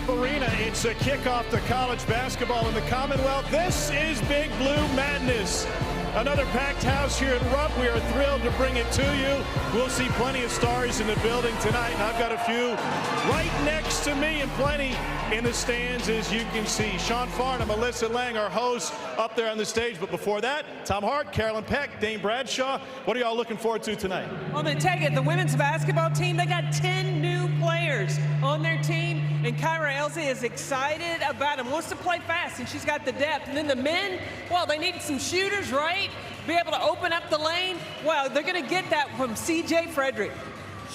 Arena. It's a kickoff to college basketball in the Commonwealth. This is Big Blue Madness. Another packed house here at Rupp. We are thrilled to bring it to you. We'll see plenty of stars in the building tonight, and I've got a few right next to me and plenty in the stands, as you can see. Sean Farnham, Melissa Lang, our hosts, up there on the stage. But before that, Tom Hart, Carolyn Peck, Dane Bradshaw. What are y'all looking forward to tonight? Well, I'm going to tell you, the women's basketball team, they got 10 new players on their team, and Kyra Elsie is excited about them, wants to play fast, and she's got the depth. And then the men, well, they need some shooters, right? Be able to open up the lane. Well, they're going to get that from C.J. Frederick.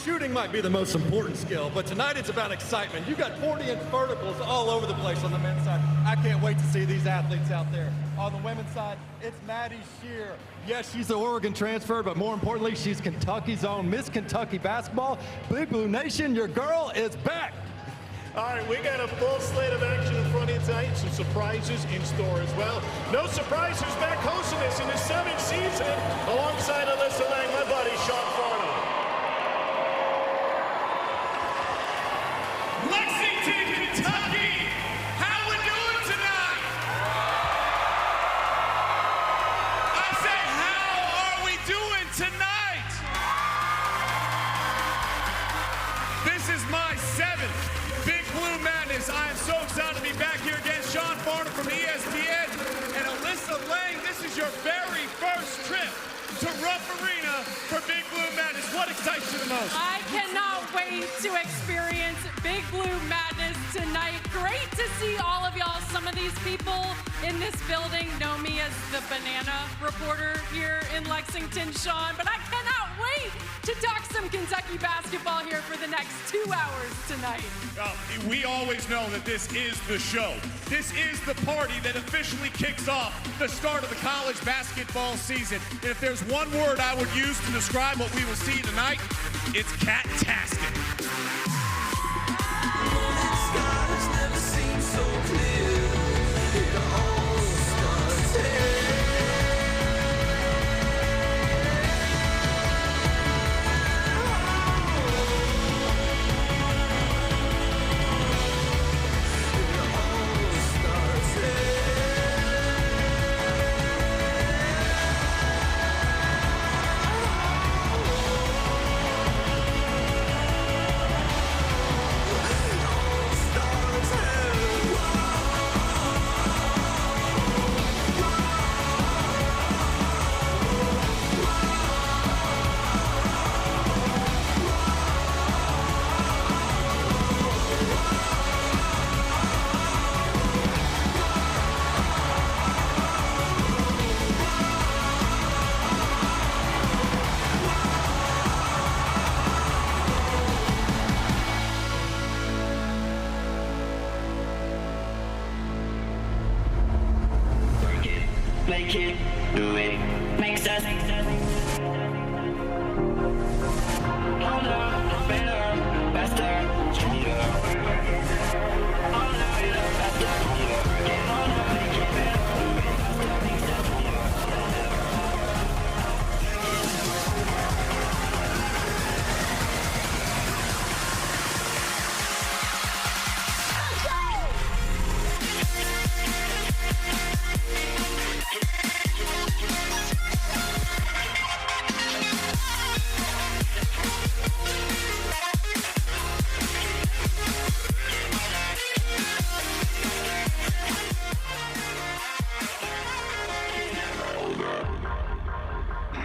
Shooting might be the most important skill, but tonight it's about excitement. You got 40-inch verticals all over the place on the men's side. I can't wait to see these athletes out there. On the women's side, it's Maddie Shear. Yes, she's an Oregon transfer, but more importantly, she's Kentucky's own Miss Kentucky basketball. Big Blue Nation, your girl is back. All right, we got a full slate of action in front of you tonight. Some surprises in store as well. No surprise who's back hosting this in his 7th season alongside Alyssa Lang, my buddy Sean Farnham. Lexington, Kentucky, how we doing tonight? I said, how are we doing tonight? This is my 7th Big Blue Madness. I am so excited to be back here against Sean Farnham from ESPN and Alyssa Lang. This is your very first trip to Rupp Arena for Big Blue Madness. What excites you the most? I cannot wait to experience Big Blue Madness tonight. Great to see all of y'all. Some of these people in this building know me as the banana reporter here in Lexington, Sean, but I cannot wait to talk some Kentucky basketball here for the next 2 hours tonight. We always know that this is the show. This is the party that officially kicks off the start of the college basketball season. And if there's one word I would use to describe what we will see tonight, it's cat-tastic. Make it, do it, makes us harder, better, faster, stronger. Harder, faster, stronger. Get harder, make it better, do it faster, makes us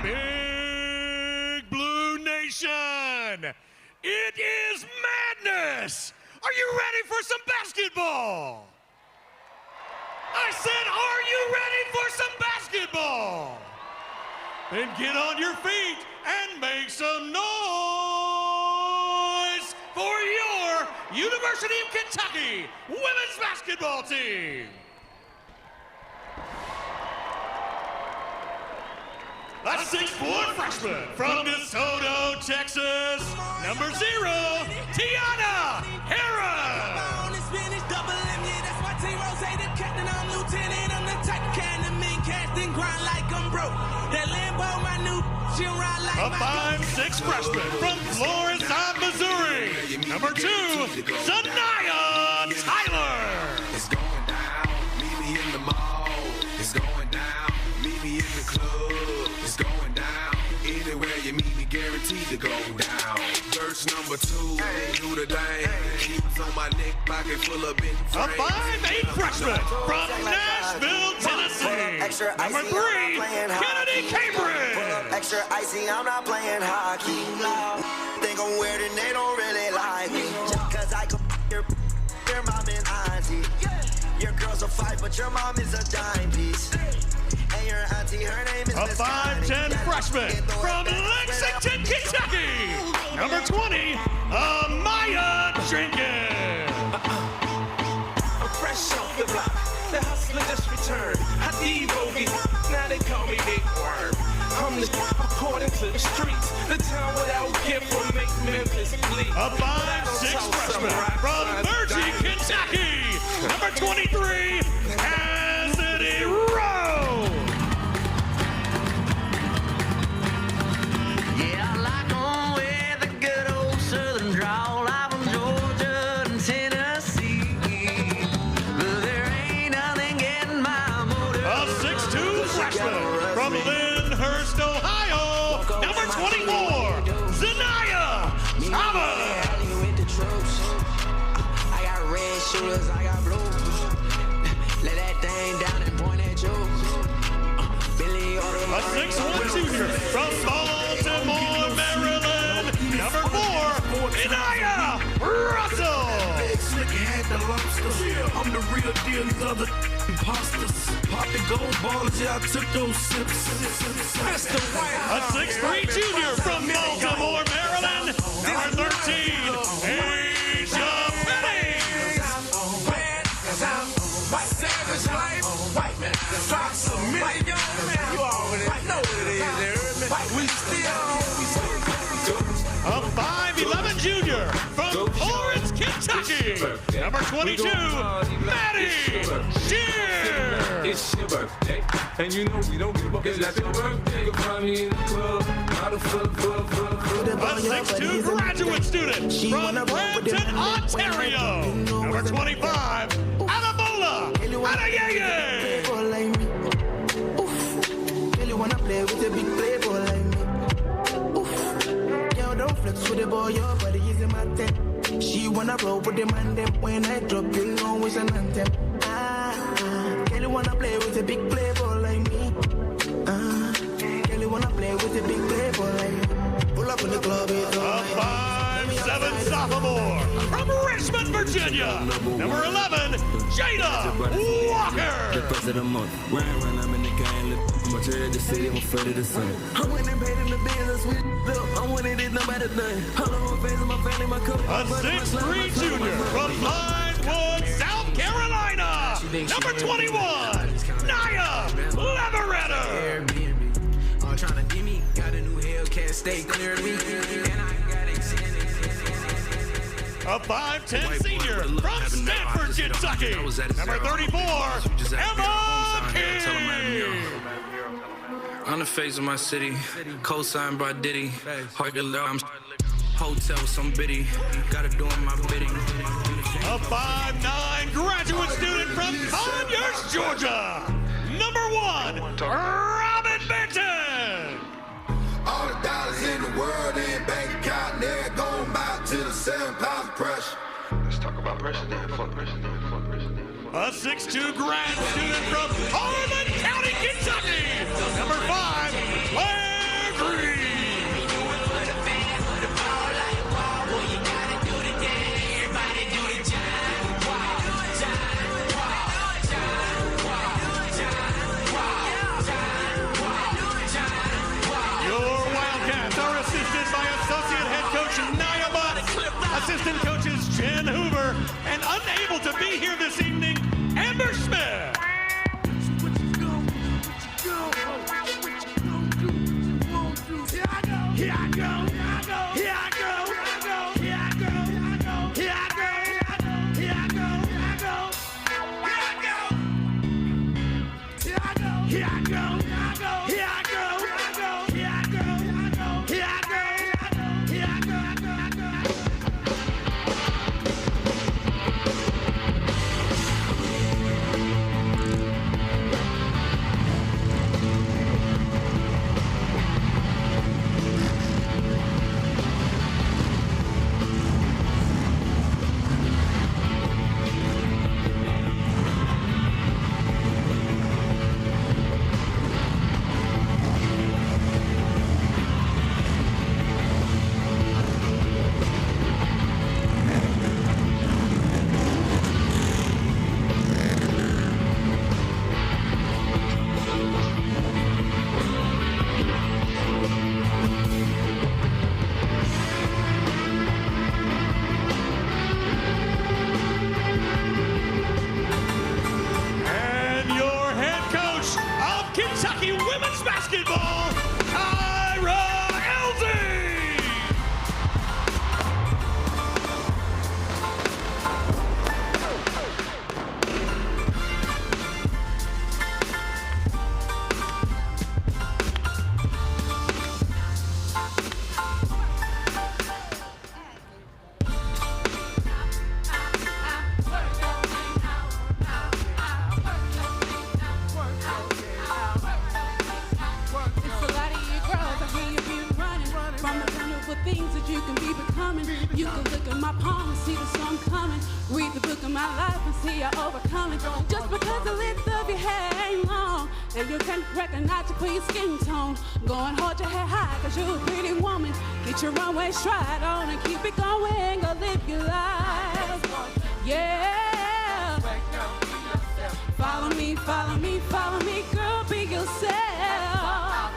Big Blue Nation, it is madness! Are you ready for some basketball? I said, are you ready for some basketball? Then get on your feet and make some noise for your University of Kentucky women's basketball team. A 6'4" freshman from DeSoto, Texas, number 0, Tiana Harris. A 5'6" freshman from Florissant, Missouri, number 2, Sanaya Tyler. down. Verse number 2, do the thing. Keeps on my neck, pocket full of big A 5'8" freshman from Nashville, Tennessee. Number 3, Kennedy Cambridge. Extra icy, I'm not playing hockey. Think I'm weird and they don't really like me. Cause I could your mom and auntie. Your girl's a 5, but your mom is a dime piece. And your auntie, her name is A 5'10" freshman from Lexington, Kentucky. Number 20, Amaya Jenkins. I'm fresh off the block. The hustler just returned. I D-bogey. Now they call me Big Worm. I'm the according to the streets. The town without gift will make Memphis bleed. A 5'6" freshman from Virgie, Kentucky. Number 23, Cassidy Rowe. Yeah, I like on with the good old southern drawl. I'm from Georgia and Tennessee. But there ain't nothing getting my motor. A 6'2" freshman from Lyndhurst, Ohio. Number 24, Zanaya Thomas. I got red shooters, I got blue. Let that thing down and point at you. Billy A 6'1" junior from Baltimore, Maryland. Number 4, Inaya Russell. Big Slick had the lobster. I'm the real deal, these other imposters. Pop the gold ballers, yeah, I took those sips. A 6'3" junior from Baltimore, Maryland. Number 13, Asia Penny. White savage life, white man, drops a million. You already know what it is, we still A 5'11" junior from Florence, Kentucky. Number 22, Maddie Shear. It's your birthday, and you know we don't give up. It's not your birthday. You'll find me in the club. A 6'2" graduate student from Brampton, Ontario. Number 25, Anabola Adayeye. Girl, you wanna play with a big playboy like me. Oof. Yo, don't flex with the boy, your body is in my tech. She wanna roll with the man, them when I drop, you know it's an anthem. Girl, you wanna play with a big playboy like me. Girl, you wanna play with a big playboy like me. Pull up in the club, it's A 5'7" sophomore from Richmond, Virginia. Number 11, Jada Walker. First of the month, I'm in the game, much of the city, I'm afraid of the sun. I went and paid in the business with I wanted it, nobody done. Hello, my face, my family, my coach. A 6'3" junior from Vinewood, South Carolina. Number 21, Naya Leveretter. All trying to give me, got a new Hellcat, stay clear of me. And I got extended. A 5'10" senior from Stanford, Kentucky. Number 34, Emma King. On the face of my city, co-signed by Diddy. I'm hotel, some biddy. Gotta do my bidding. A 5'9" graduate student from Conyers, Georgia. Number 1, Robin Benton. All the dollars in the world in bank account, they're going back to the 7 pounds of pressure. Let's talk about pressure then. Fuck pressure then. Fuck pressure then. A 6'2" grad student from Harlan County, Kentucky. Number 5, Claire Green. Your Wildcats are assisted by Associate Head Coach Nia Butts, Assistant Coaches Jen Hoover, and unable to be here this evening, Amber Smith. basketball, Kyra Elsie. Things that you can be becoming. You can look at my palm and see the sun coming. Read the book of my life and see you overcoming. Just because the length of your hair ain't long and you can recognize your queen skin tone, go and hold your head high cause you're a pretty woman. Get your runway stride on and keep it going. Go live your life. Yeah. Follow me, follow me, follow me, girl, be yourself.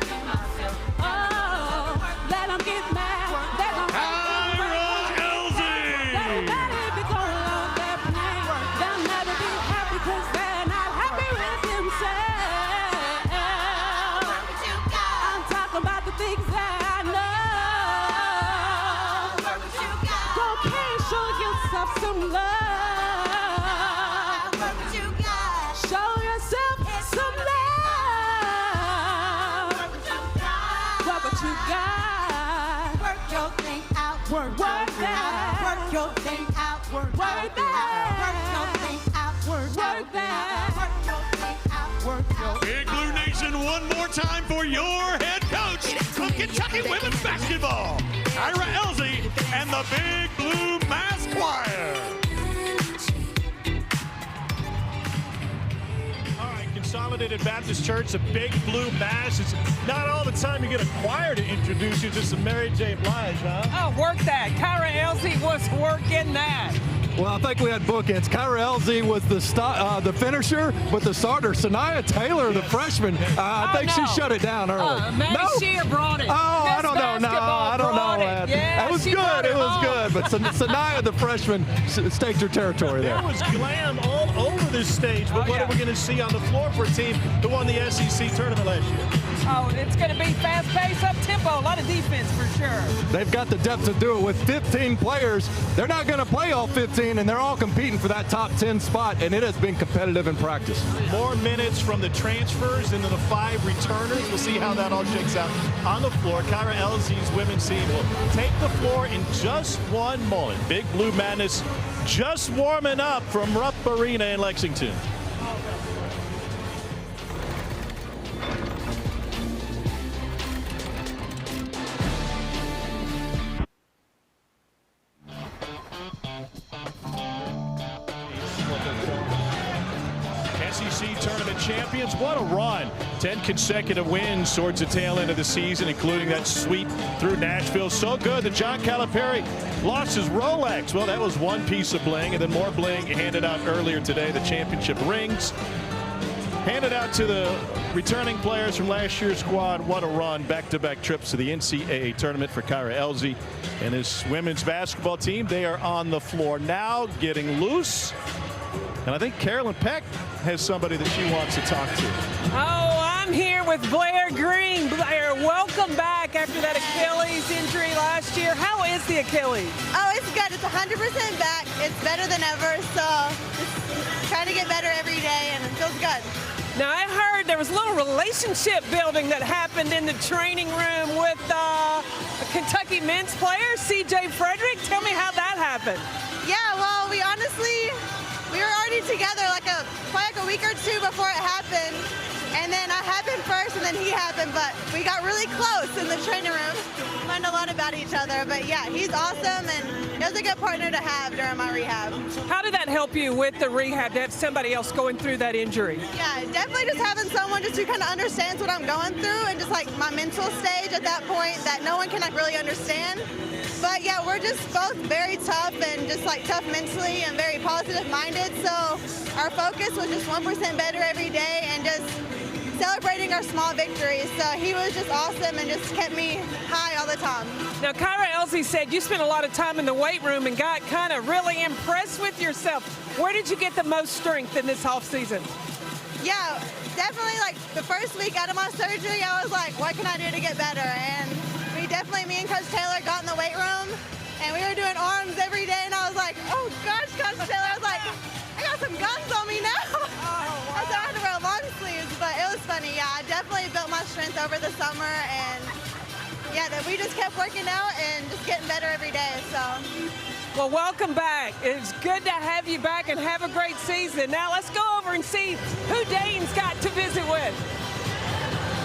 Oh, let them get mad. Some love. Work what you got. Show yourself some love. Work what you got. Work what you got. Work your thing out. Work that. Work your thing out. Work that. Work your thing out. Work that. Work your thing out. Work your. Big Blue Nation, one more time for your head coach of Kentucky women's basketball, Kyra Elsie, and the Big Blue Mass Choir. All right, Consolidated Baptist Church, the Big Blue Mass. It's not all the time you get a choir to introduce you to some Mary J. Blige, huh? Oh, work that. Kyra Elsie was working that. Well, I think we had bookends. Kyra Elsie was the finisher, but the starter, Sanaya Taylor, the freshman, I think she shut it down early. Maddie Shear brought it. Oh, I don't know. No, I don't know. Yeah, it was good. It was good. But Sanaya, the freshman, staked her territory there. There was glam all over this stage. But what are we going to see on the floor for a team who won the SEC tournament last year? Oh, it's going to be fast-paced, up-tempo, a lot of defense for sure. They've got the depth to do it with 15 players. They're not going to play all 15, and they're all competing for that top 10 spot, and it has been competitive in practice. More minutes from the transfers and then the 5 returners. We'll see how that all shakes out on the floor. Kyra Elsie's women's team will take the floor in just one moment. Big Blue Madness just warming up from Rupp Arena in Lexington. SEC tournament champions, what a run. 10 consecutive wins towards the tail end of the season, including that sweep through Nashville. So good that John Calipari lost his Rolex. Well, that was one piece of bling, and then more bling handed out earlier today. The championship rings handed out to the returning players from last year's squad. What a run. Back-to-back trips to the NCAA tournament for Kyra Elsie and his women's basketball team. They are on the floor now, getting loose. And I think Carolyn Peck has somebody that she wants to talk to. Oh, I'm here with Blair Green. Blair, welcome back after that Achilles injury last year. How is the Achilles? Oh, it's good. It's 100% back. It's better than ever. So just trying to get better every day, and it feels good. Now, I heard there was a little relationship building that happened in the training room with a Kentucky men's player, C.J. Frederick. Tell me how that happened. Yeah, well, we were already together probably a week or two before it happened. And then I happened first, and then he happened. But we got really close in the training room. Learned a lot about each other. But, yeah, he's awesome, and he was a good partner to have during my rehab. How did that help you with the rehab to have somebody else going through that injury? Yeah, definitely just having someone just who kind of understands what I'm going through and just, my mental stage at that point that no one can, really understand. But, yeah, we're just both very tough and just, tough mentally and very positive-minded. So our focus was just 1% better every day and just celebrating our small victories. So he was just awesome and just kept me high all the time. Now, Kyra Elsie said you spent a lot of time in the weight room and got kind of really impressed with yourself. Where did you get the most strength in this off season? Yeah, definitely like the first week out of my surgery, I was like, what can I do to get better? And me and Coach Taylor got in the weight room and we were doing arms every day and I was like, oh gosh, Coach Taylor, I was like, I got some guns on me now. I thought I had to wear long sleeves, but it was funny. Yeah, I definitely built my strength over the summer and yeah, that we just kept working out and just getting better every day, so. Well, welcome back. It's good to have you back and have a great season. Now let's go over and see who Dayton's got to visit with.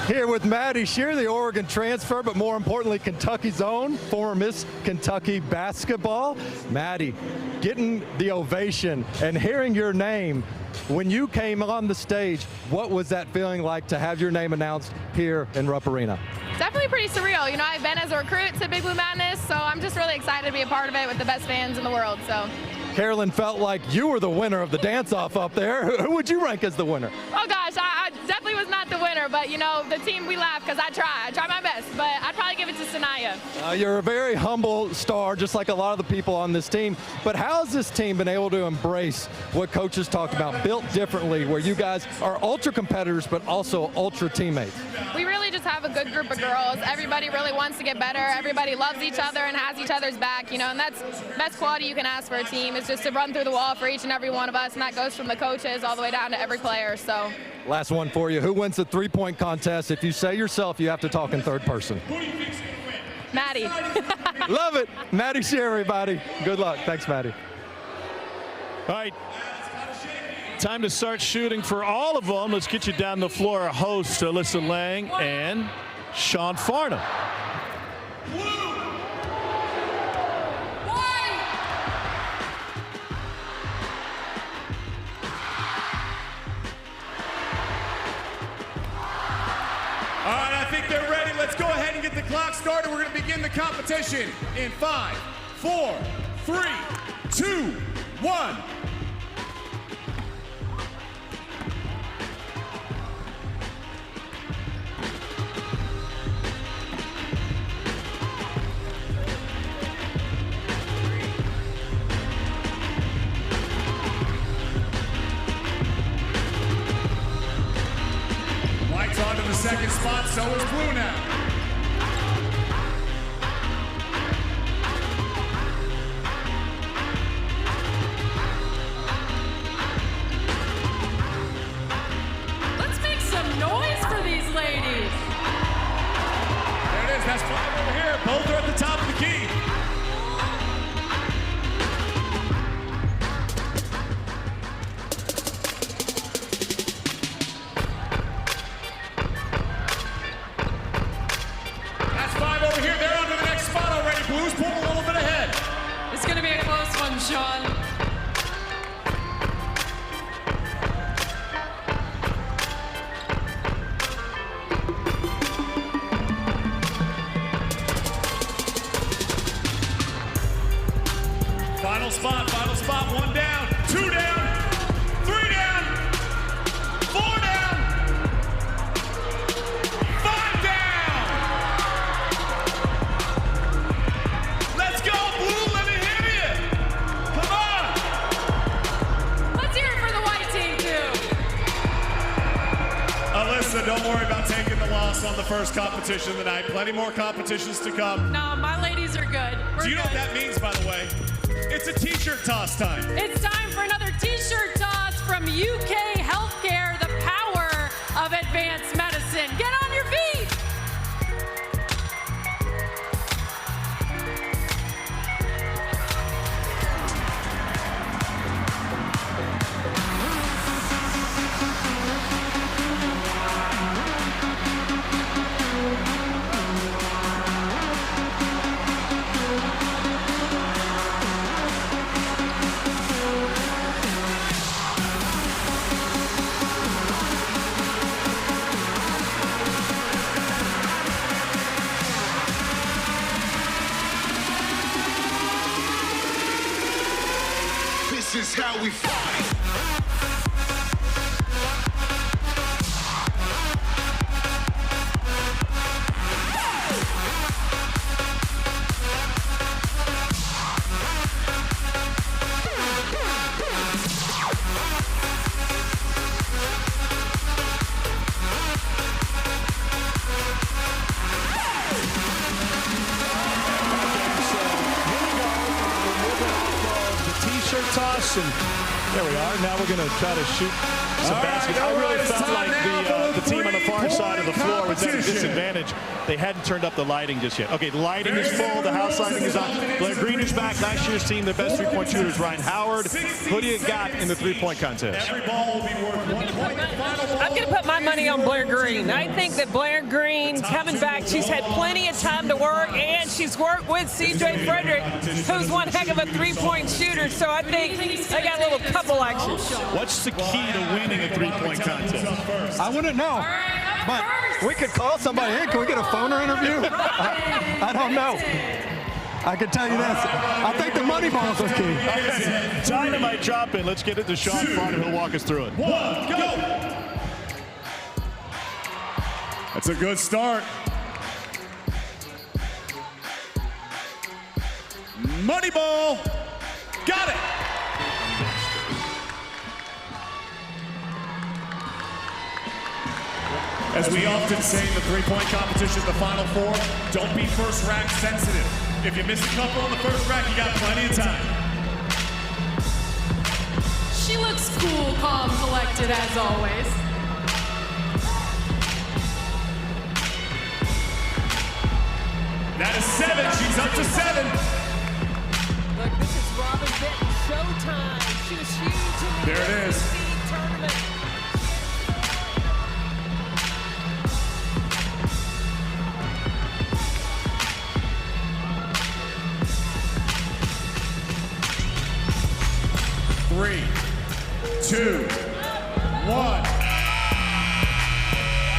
Here with Maddie Shear, the Oregon transfer, but more importantly, Kentucky's own, former Miss Kentucky basketball. Maddie, getting the ovation and hearing your name when you came on the stage, what was that feeling like to have your name announced here in Rupp Arena? Definitely pretty surreal. You know, I've been as a recruit to Big Blue Madness, so I'm just really excited to be a part of it with the best fans in the world. So. Carolyn felt like you were the winner of the dance-off up there. Who would you rank as the winner? Oh gosh, I definitely was not the winner, but you know, the team, we laugh because I try my best, but I'd probably give it to Sanaya. You're a very humble star, just like a lot of the people on this team, but how has this team been able to embrace what coaches talked about, built differently, where you guys are ultra competitors, but also ultra teammates? We really just have a good group of girls. Everybody really wants to get better. Everybody loves each other and has each other's back, you know, and that's the best quality you can ask for a team. Is just to run through the wall for each and every one of us, and that goes from the coaches all the way down to every player. So, last one for you. Who wins the three-point contest? If you say yourself, you have to talk in third person. Maddie. Love it. Maddie Shear, everybody. Good luck. Thanks, Maddie. All right. Time to start shooting for all of them. Let's get you down the floor. Our hosts, Alyssa Lang and Sean Farnham. All right, I think they're ready. Let's go ahead and get the clock started. We're going to begin the competition in 5, 4, 3, 2, 1. On to the second spot, so is Blue now. Let's make some noise for these ladies. There it is, that's 5 over here. Both are at the top of the key. Blues pulled a little bit ahead. It's going to be a close one, Sean. Final spot, 1 down, 2 down, 3 down, 4 down, 5 down. Let's go, Blue, let me hear you. Come on. Let's hear it for the white team, too. Alyssa, don't worry about taking the loss on the first competition tonight. Plenty more competitions to come. No, my ladies are good. Do you know what that means, by the way? It's a t-shirt toss time. It's time for another t-shirt toss from UK Healthcare, the power of advanced medicine. Get on your feet. this, and there we are. Now we're going to try to shoot some baskets. I really felt like the team on the far side of the floor was at a disadvantage. They hadn't turned up the lighting just yet. Okay, the lighting is full. The house lighting is on. Blair Green is back. Last year's team, the best three-point shooters, Ryan Howard. Who do you got in the three-point contest? I'm going to put my money on Blair Green. I think that Blair Green coming back, she's had plenty of time to work, and she's worked with C.J. Frederick, who's one heck of a three-point shooter. So I think they got a little couple action. What's the key to winning a three-point contest? I wouldn't know, but we could call somebody in. Can we get a phone interview? I don't know. I can tell you this. I think the money balls are key. Dynamite drop in. Let's get it to Sean Farner. He'll walk us through it. 1, go. That's a good start. Money ball. Got it. As we often say in the three-point competition, the Final Four, don't be first rack sensitive. If you miss a couple on the first rack, you got plenty of time. She looks cool, calm, collected as always. That is 7. She's up to 7. Look, this is Robin Benton showtime. She was huge in the There it is. tournament. Three, 2, 1.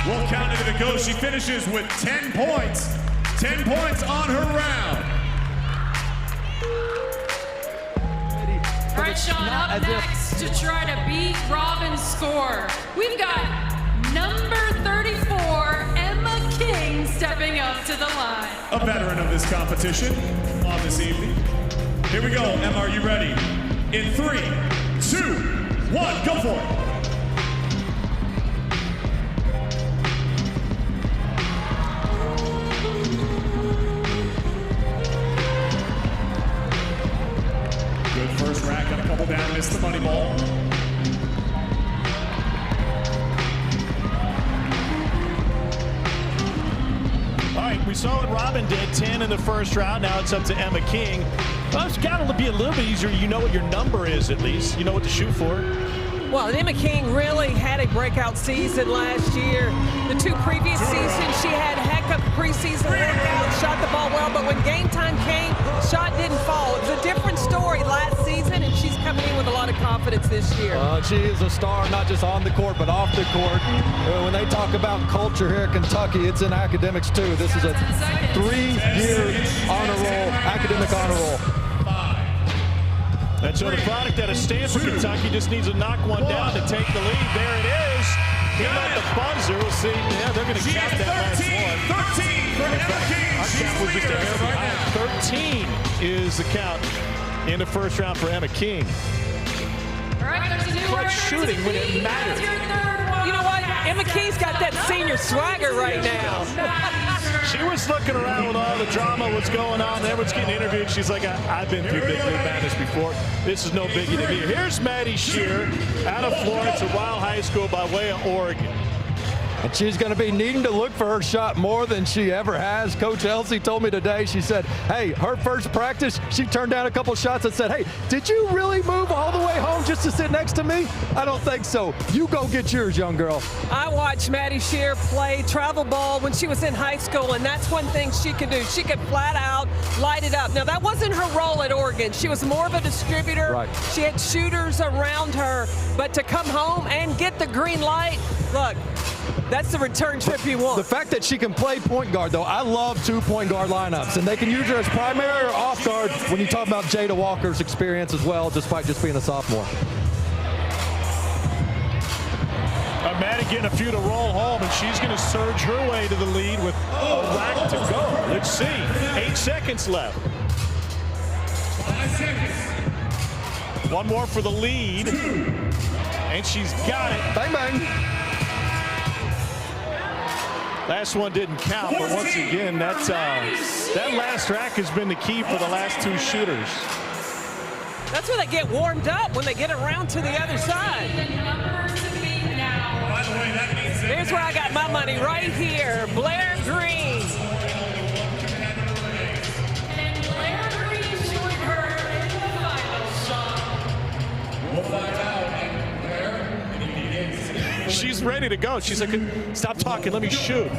We'll count it to go. She finishes with 10 points. 10 points on her round. All right, Sean, up next to try to beat Robin's score, we've got number 34, Emma King, stepping up to the line. A veteran of this competition on this evening. Here we go. Emma, are you ready? In 3, 2, 1, go for it. Good first rack, got a couple down, missed the money ball. All right, we saw what Robin did, 10 in the first round. Now it's up to Emma King. Well, it's got to be a little bit easier. You know what your number is, at least. You know what to shoot for. Well, Emma King really had a breakout season last year. The 2 previous seasons, she had heck of preseason workouts, shot the ball well, but when game time came, shot didn't fall. It was a different story last season, and she's coming in with a lot of confidence this year. She is a star, not just on the court, but off the court. When they talk about culture here at Kentucky, it's in academics too. This is a 3-year honor roll, academic honor roll. And so the product out of Stanford, Kentucky just needs to knock one down to take the lead. There it is. He got the buzzer. We'll see. Yeah, they're going to count that last one. 13 for Emma King. Our count was just a hair behind. 13 is the count in the first round for Emma King. All right, there's a new But shooting when it matters. You know what? Emma King's got that senior swagger right now. She was looking around with all the drama, what's going on. Everyone's getting interviewed. She's like, I've been through Big Blue Madness before. This is no biggie to me. Here's Maddie Shear out of Florence at Weill High School by way of Oregon. And she's going to be needing to look for her shot more than she ever has. Coach Elsie told me today, she said, hey, her first practice, she turned down a couple shots and said, hey, did you really move all the way home just to sit next to me? I don't think so. You go get yours, young girl. I watched Maddie Shear play travel ball when she was in high school, and that's one thing she could do. She could flat out light it up. Now, that wasn't her role at Oregon. She was more of a distributor. Right. She had shooters around her, but to come home and get the green light, look, that's the return trip you want. The fact that she can play point guard, though, I love 2 point guard lineups, and they can use her as primary or off guard when you talk about Jada Walker's experience as well, despite just being a sophomore. Maddie getting a few to roll home, and she's going to surge her way to the lead with a rack to go. Let's see. 8 seconds left. 5 seconds. One more for the lead. And she's got it. Bang, bang. Last one didn't count, but once again, that last rack has been the key for the last 2 shooters. That's where they get warmed up, when they get around to the other side. Here's where I got my money, right here. Blair Green. And Blair Green joined her in the final shot. We'll find out. She's ready to go. She's like, stop talking, let me shoot.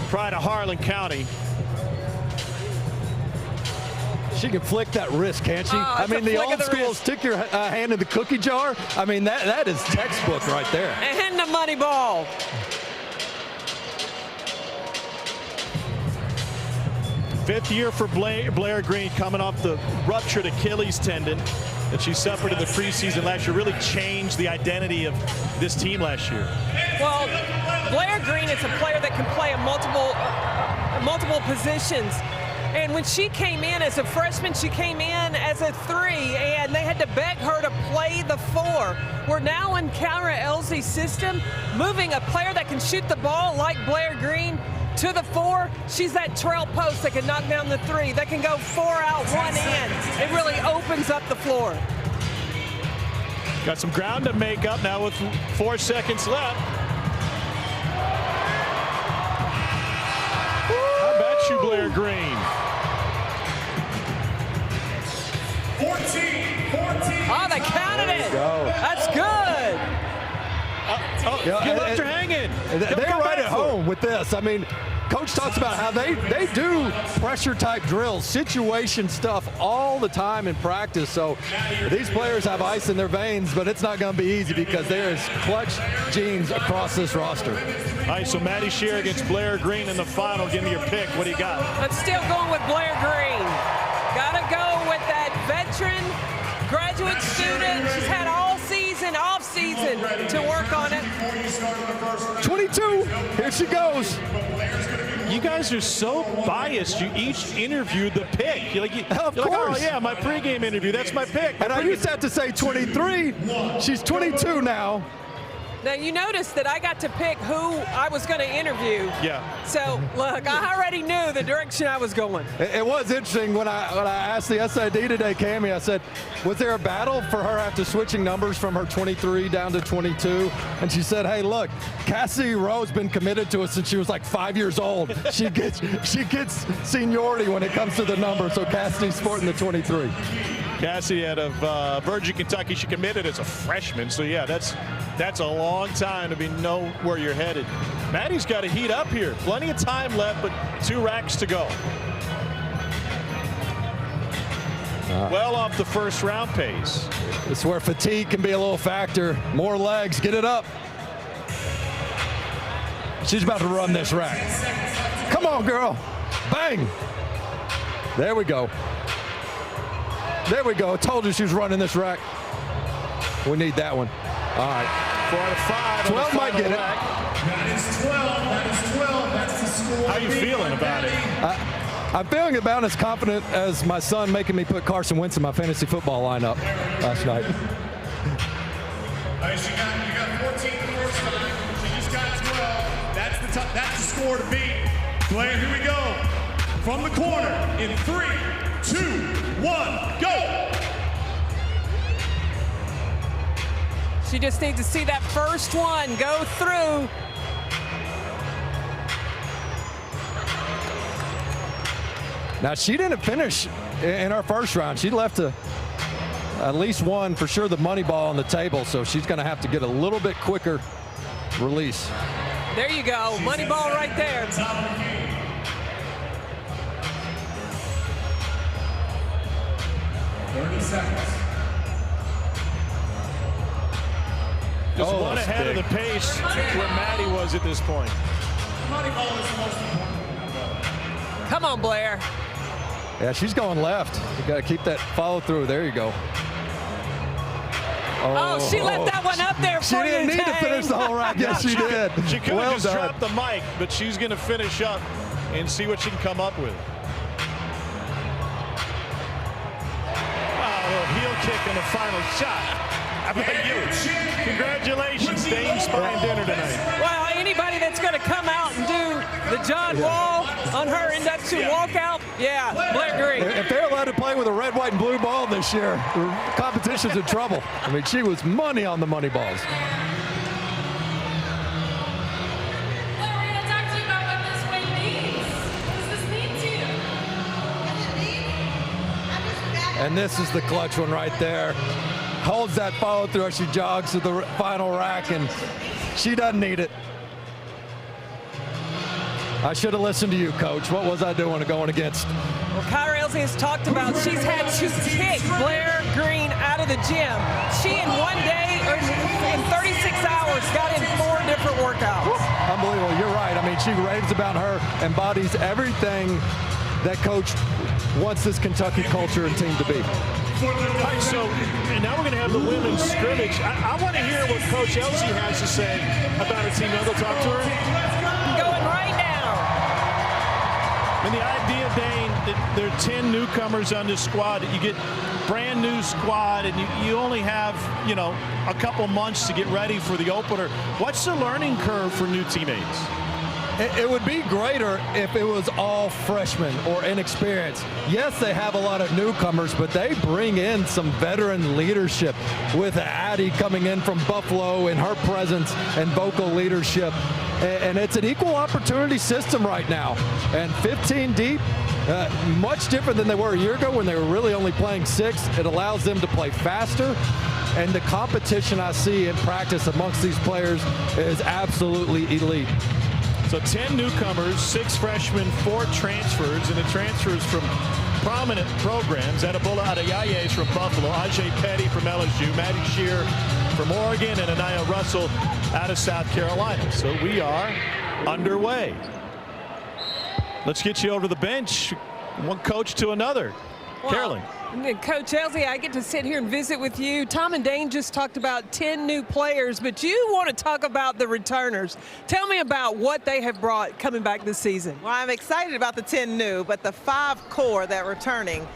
Pride of Harlan County. She can flick that wrist, can't she? Oh, I mean, the old school wrist. stick your hand in the cookie jar. I mean, that is textbook right there. And the money ball. Fifth year for Blair Green, coming off the ruptured Achilles tendon that she suffered in the preseason last year. Really changed the identity of this team last year. Well, Blair Green is a player that can play in multiple positions. And when she came in as a freshman, she came in as a 3, and they had to beg her to play the 4. We're now in Kyra Elzey's system, moving a player that can shoot the ball like Blair Green to the 4. She's that trail post that can knock down the 3. That can go 4 out, 1 in. It really opens up the floor. Got some ground to make up now with 4 seconds left. How about you, Blair Green? 14. Oh, they counted it. That's good. You left her hanging. They're right at home with this. I mean, Coach talks about how they do pressure type drills, situation stuff all the time in practice. So these players have ice in their veins, but it's not going to be easy because there's clutch genes across this roster. All right, so Maddie Shear against Blair Green in the final. Give me your pick. What do you got? I'm still going with Blair Green. Gotta go with that veteran graduate student. She's had all season, off season to work on it. 22, here she goes. You guys are so biased. You each interviewed the pick. You're like, oh yeah, my pregame interview. That's my pick. And I used to have to say 23. She's 22 now. Now, you noticed that I got to pick who I was going to interview. Yeah. So, look, I already knew the direction I was going. It was interesting when I asked the SID today, Cammie, I said, was there a battle for her after switching numbers from her 23 down to 22? And she said, hey, look, Cassie Rowe's been committed to us since she was like 5 years old. She gets seniority when it comes to the number, so Cassie's sporting the 23. Cassie out of Virgin, Kentucky. She committed as a freshman. So, yeah, that's a long time to know where you're headed. Maddie's got to heat up here. Plenty of time left, but 2 racks to go. Well off the first round pace. This is where fatigue can be a little factor. More legs. Get it up. She's about to run this rack. Come on, girl. Bang. There we go. There we go. Told you she was running this rack. We need that one. All right. 4 out of 5. 12 might get it. That is 12. That is 12. That's the score. How you feeling about it? I'm feeling about as confident as my son making me put Carson Wentz in my fantasy football lineup last night. All right, you got 14 the first time. She just got 12. That's the score to beat. Blair, here we go. From the corner in 3, 2, 1, go. She just needs to see that first one go through. Now, she didn't finish in our first round. She left at least one, for sure, the money ball on the table, so she's going to have to get a little bit quicker release. There you go. Money ball right there. 30 seconds. Just one ahead of the pace where Maddie was at this point. Money ball is the most important. Come on, Blair. Yeah, she's going left. You got to keep that follow through. There you go. Oh, she left that one up there for you. She didn't need to finish the whole rack. Yes, she did. She could well have just done. dropped the mic, but she's going to finish up and see what she can come up with. A heel kick in the final shot. How about you? Congratulations, Dame Spine dinner tonight. Well, anybody that's going to come out and do The John Wall on her induction walkout. Yeah, Blair Green. If they're allowed to play with a red, white, and blue ball this year, the competition's in trouble. I mean, she was money on the money balls. And this is the clutch one right there. Holds that follow through as she jogs to the final rack, and she doesn't need it. I should have listened to you, Coach. What was I doing going against? Well, Kyra Elsie has talked about she's had to kick Blair Green out of the gym. She in one day, or in 36 hours, got in 4 different workouts. Unbelievable. You're right. I mean, she raves about her, embodies everything that Coach wants this Kentucky culture and team to be. All right, so and now we're going to have the women's scrimmage. I want to hear what Coach Elsie has to say about her team. Now they'll talk to her. Going right now. And the idea, Dane, that there are 10 newcomers on this squad, that you get brand new squad, and you only have, you know, a couple months to get ready for the opener. What's the learning curve for new teammates? It would be greater if it was all freshmen or inexperienced. Yes, they have a lot of newcomers, but they bring in some veteran leadership with Addie coming in from Buffalo and her presence and vocal leadership. And it's an equal opportunity system right now. And 15 deep, much different than they were a year ago when they were really only playing 6. It allows them to play faster. And the competition I see in practice amongst these players is absolutely elite. So 10 newcomers, 6 freshmen, 4 transfers, and the transfers from prominent programs. Adebola Adeyaye from Buffalo, Ajay Petty from LSU, Maddie Shear from Oregon, and Anaya Russell out of South Carolina. So we are underway. Let's get you over to the bench, one coach to another. Carolyn. Coach Elsie, I get to sit here and visit with you. Tom and Dane just talked about 10 new players, but you want to talk about the returners. Tell me about what they have brought coming back this season. Well, I'm excited about the 10 new, but the 5 core that are returning,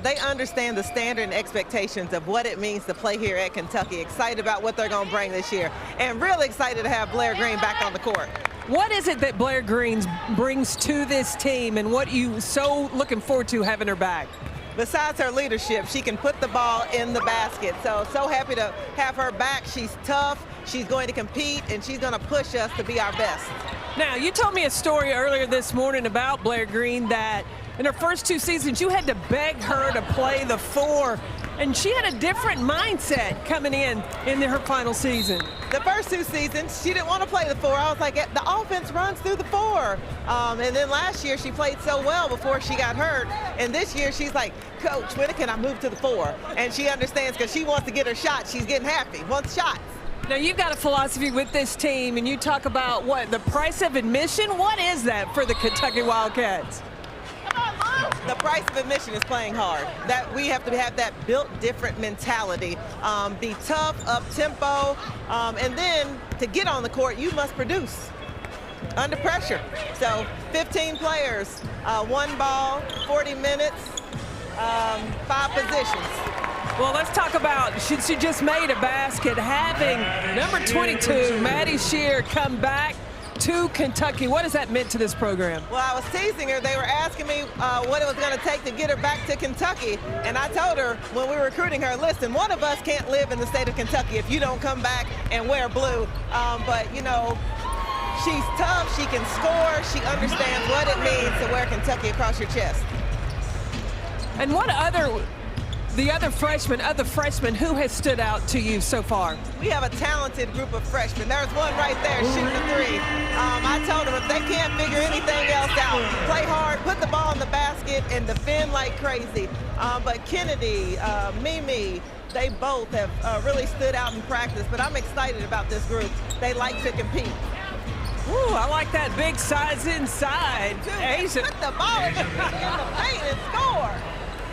they understand the standard and expectations of what it means to play here at Kentucky. Excited about what they're going to bring this year, and really excited to have Blair Green back on the court. What is it that Blair Green brings to this team, and what you so looking forward to having her back? Besides her leadership, she can put the ball in the basket. So happy to have her back. She's tough, she's going to compete, and she's going to push us to be our best. Now, you told me a story earlier this morning about Blair Green that in her first 2 seasons, you had to beg her to play the 4, and she had a different mindset coming in her final season. The first 2 seasons, she didn't want to play the 4. I was like, the offense runs through the 4. And then last year, she played so well before she got hurt. And this year, she's like, Coach, when can I move to the 4? And she understands because she wants to get her shot. She's getting happy, wants shots. Now, you've got a philosophy with this team, and you talk about what, the price of admission? What is that for the Kentucky Wildcats? The price of admission is playing hard. That we have to have that built different mentality. Be tough, up tempo, and then to get on the court, you must produce under pressure. So 15 players, 1 ball, 40 minutes, 5 positions. Well, let's talk about, she just made a basket, having number 22, Maddie Shear, come back to Kentucky. What has that meant to this program? Well, I was teasing her. They were asking me what it was going to take to get her back to Kentucky. And I told her when we were recruiting her, listen, one of us can't live in the state of Kentucky if you don't come back and wear blue. But, you know, she's tough. She can score. She understands what it means to wear Kentucky across your chest. And what the other freshmen, who has stood out to you so far? We have a talented group of freshmen. There's one right there shooting a 3. I told them if they can't figure anything else out, play hard, put the ball in the basket, and defend like crazy. But Kennedy, Mimi, they both have really stood out in practice. But I'm excited about this group. They like to compete. Ooh, I like that big size inside. Dude, put the ball in the paint and score.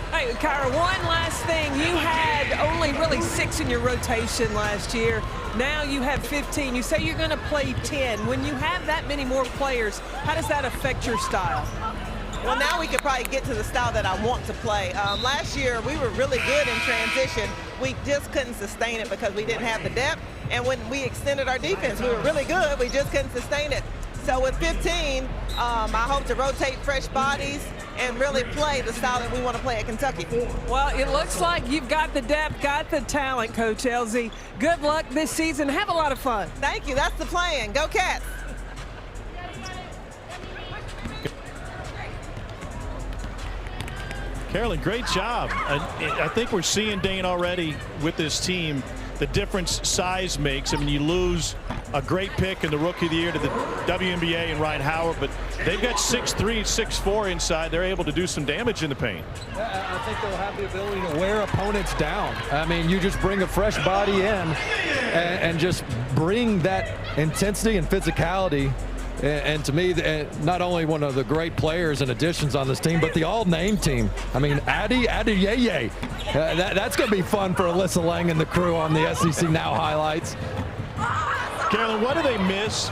Hey, Kyra, one last thing. You had only really 6 in your rotation last year. Now you have 15. You say you're going to play 10. When you have that many more players, how does that affect your style? Well, now we could probably get to the style that I want to play. Last year, we were really good in transition. We just couldn't sustain it because we didn't have the depth. And when we extended our defense, we were really good. We just couldn't sustain it. So with 15, I hope to rotate fresh bodies and really play the style that we want to play at Kentucky. Well, it looks like you've got the depth, got the talent, Coach Elsie. Good luck this season. Have a lot of fun. Thank you. That's the plan. Go Cats. Carolyn, great job. I think we're seeing, Dane, already with this team the difference size makes. I mean, you lose a great pick in the Rookie of the Year to the WNBA and Ryan Howard, but they've got 6'3", 6'4" inside. They're able to do some damage in the paint. I think they'll have the ability to wear opponents down. I mean, you just bring a fresh body in and just bring that intensity and physicality. And to me, not only one of the great players and additions on this team, but the all-name team. I mean, Addy Yeye. That's going to be fun for Alyssa Lang and the crew on the SEC Now highlights. Carolyn, what do they miss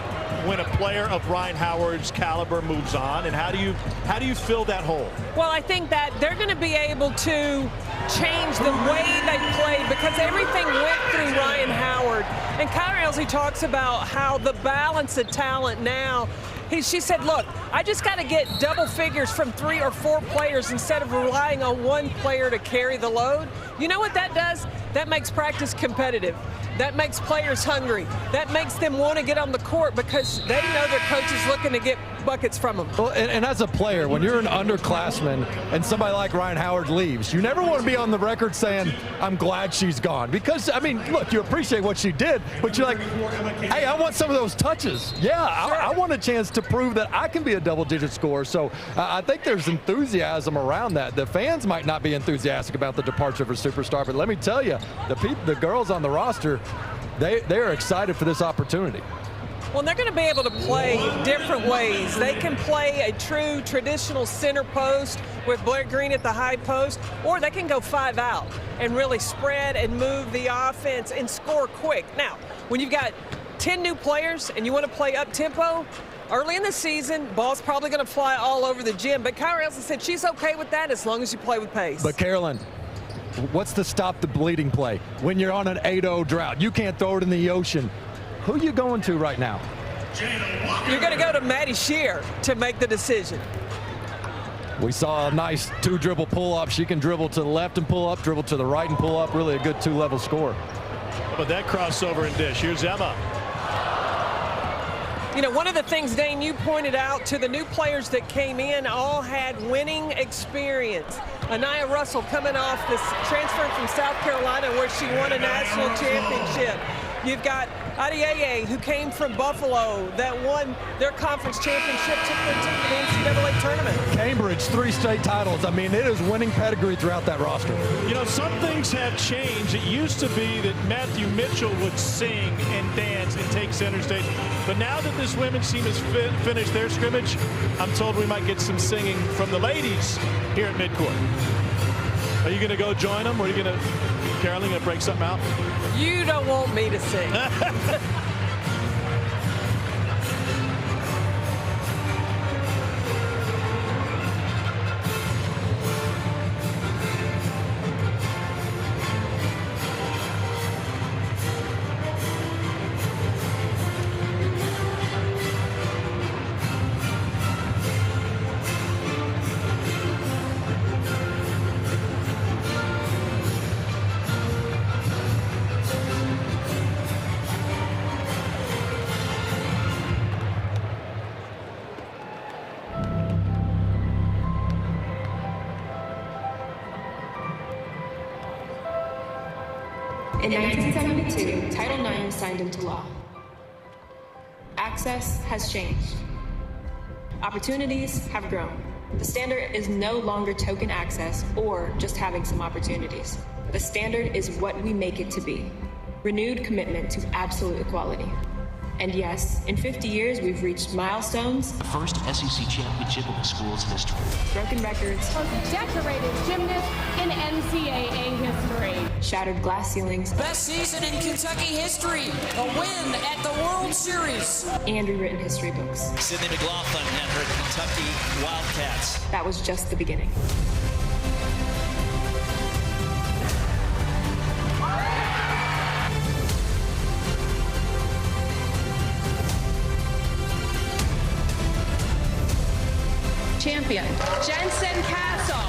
when a player of Ryan Howard's caliber moves on, and how do you fill that hole? Well, I think that they're going to be able to change the way they play because everything went through Ryan Howard. And Kyra Elsie talks about how the balance of talent now. She said, look, I just got to get double figures from 3 or 4 players instead of relying on one player to carry the load. You know what that does? That makes practice competitive. That makes players hungry. That makes them want to get on the court because they know their coach is looking to get buckets from them. Well, and as a player, when you're an underclassman and somebody like Ryan Howard leaves, you never want to be on the record saying, I'm glad she's gone. Because, I mean, look, you appreciate what she did, but you're like, hey, I want some of those touches. Yeah, sure. I want a chance to prove that I can be a double-digit scorer. So I think there's enthusiasm around that. The fans might not be enthusiastic about the departure of a superstar, but let me tell you, the girls on the roster, they are excited for this opportunity. Well, they're going to be able to play different ways. They can play a true traditional center post with Blair Green at the high post, or they can go 5 out and really spread and move the offense and score quick. Now, when you've got 10 new players and you want to play up-tempo, early in the season, ball's probably going to fly all over the gym. But Kyra Elsie said she's okay with that as long as you play with pace. But, Carolyn, what's the stop the bleeding play? When you're on an 8-0 drought, you can't throw it in the ocean. Who are you going to right now? You're going to go to Maddie Shear to make the decision. We saw a nice 2-dribble pull-up. She can dribble to the left and pull up, dribble to the right and pull up. Really a good 2-level score. But that crossover and dish. Here's Emma. You know, one of the things, Dane, you pointed out to the new players that came in all had winning experience. Anaya Russell coming off this transfer from South Carolina where she won a national championship. You've got Adieye, who came from Buffalo, that won their conference championship, took their team to the NCAA tournament. Cambridge, 3 state titles. I mean, it is winning pedigree throughout that roster. You know, some things have changed. It used to be that Matthew Mitchell would sing and dance and take center stage. But now that this women's team has finished their scrimmage, I'm told we might get some singing from the ladies here at midcourt. Are you going to go join them, or are you going to, Carolyn, going to break something out? You don't want me to sing. In 1972, Title IX was signed into law. Access has changed. Opportunities have grown. The standard is no longer token access or just having some opportunities. The standard is what we make it to be. Renewed commitment to absolute equality. And yes, in 50 years, we've reached milestones. The first SEC championship in the school's history. Broken records. Most decorated gymnast in NCAA history. Shattered glass ceilings. Best season in Kentucky history. A win at the World Series. And rewritten history books. Sydney McLaughlin and her Kentucky Wildcats. That was just the beginning. champion, Jensen Castle.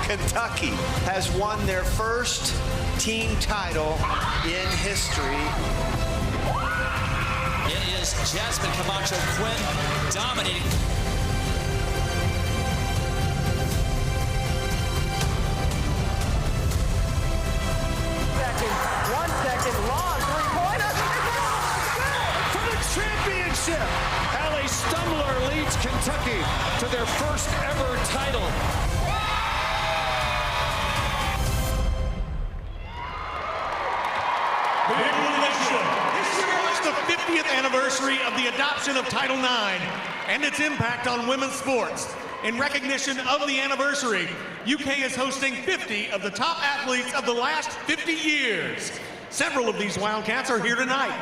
Kentucky has won their first team title in history. It is Jasmine Camacho Quinn dominating. One second, long three-pointer. For the championship, Allie Stumbler leads Kentucky to their first ever title. This year marks the 50th anniversary of the adoption of Title IX and its impact on women's sports. In recognition of the anniversary, UK is hosting 50 of the top athletes of the last 50 years. Several of these Wildcats are here tonight.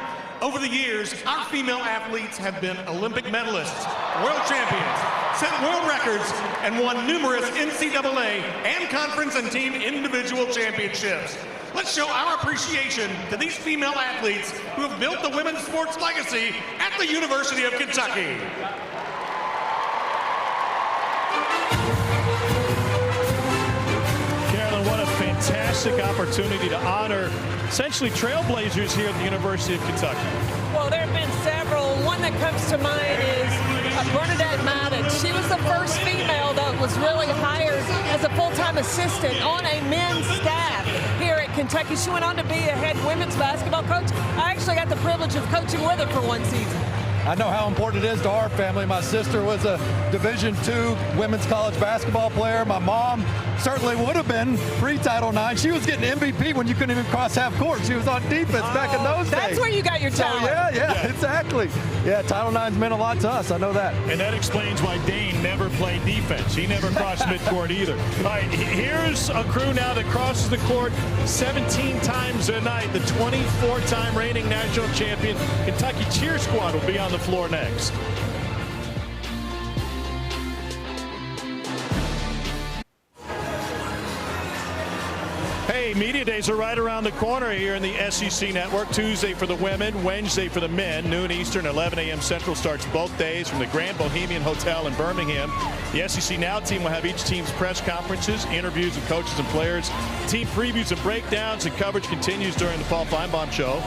Over the years, our female athletes have been Olympic medalists, world champions, set world records, and won numerous NCAA and conference and team individual championships. Let's show our appreciation to these female athletes who have built the women's sports legacy at the University of Kentucky. What a fantastic opportunity to honor essentially trailblazers here at the University of Kentucky. Well, there have been several. One that comes to mind is Bernadette Madden. She was the first female that was really hired as a full-time assistant on a men's staff here at Kentucky. She went on to be a head women's basketball coach. I actually got the privilege of coaching with her for one season. I know how important it is to our family. My sister was a Division II women's college basketball player. My mom certainly would have been pre-Title IX. She was getting MVP when you couldn't even cross half court. She was on defense back in those days. That's where you got your talent. So, yeah, exactly. Yeah, Title IX meant a lot to us. I know that. And that explains why Dane never played defense. He never crossed midcourt either. All right, here's a crew now that crosses the court 17 times a night. The 24-time reigning national champion Kentucky Cheer Squad will be on the floor next. Hey, Media Days are right around the corner here in the SEC Network. Tuesday for the women, Wednesday for the men. Noon Eastern, 11 a.m. Central starts both days from the Grand Bohemian Hotel in Birmingham. The SEC Now team will have each team's press conferences, interviews with coaches and players, team previews and breakdowns, and coverage continues during the Paul Feinbaum Show.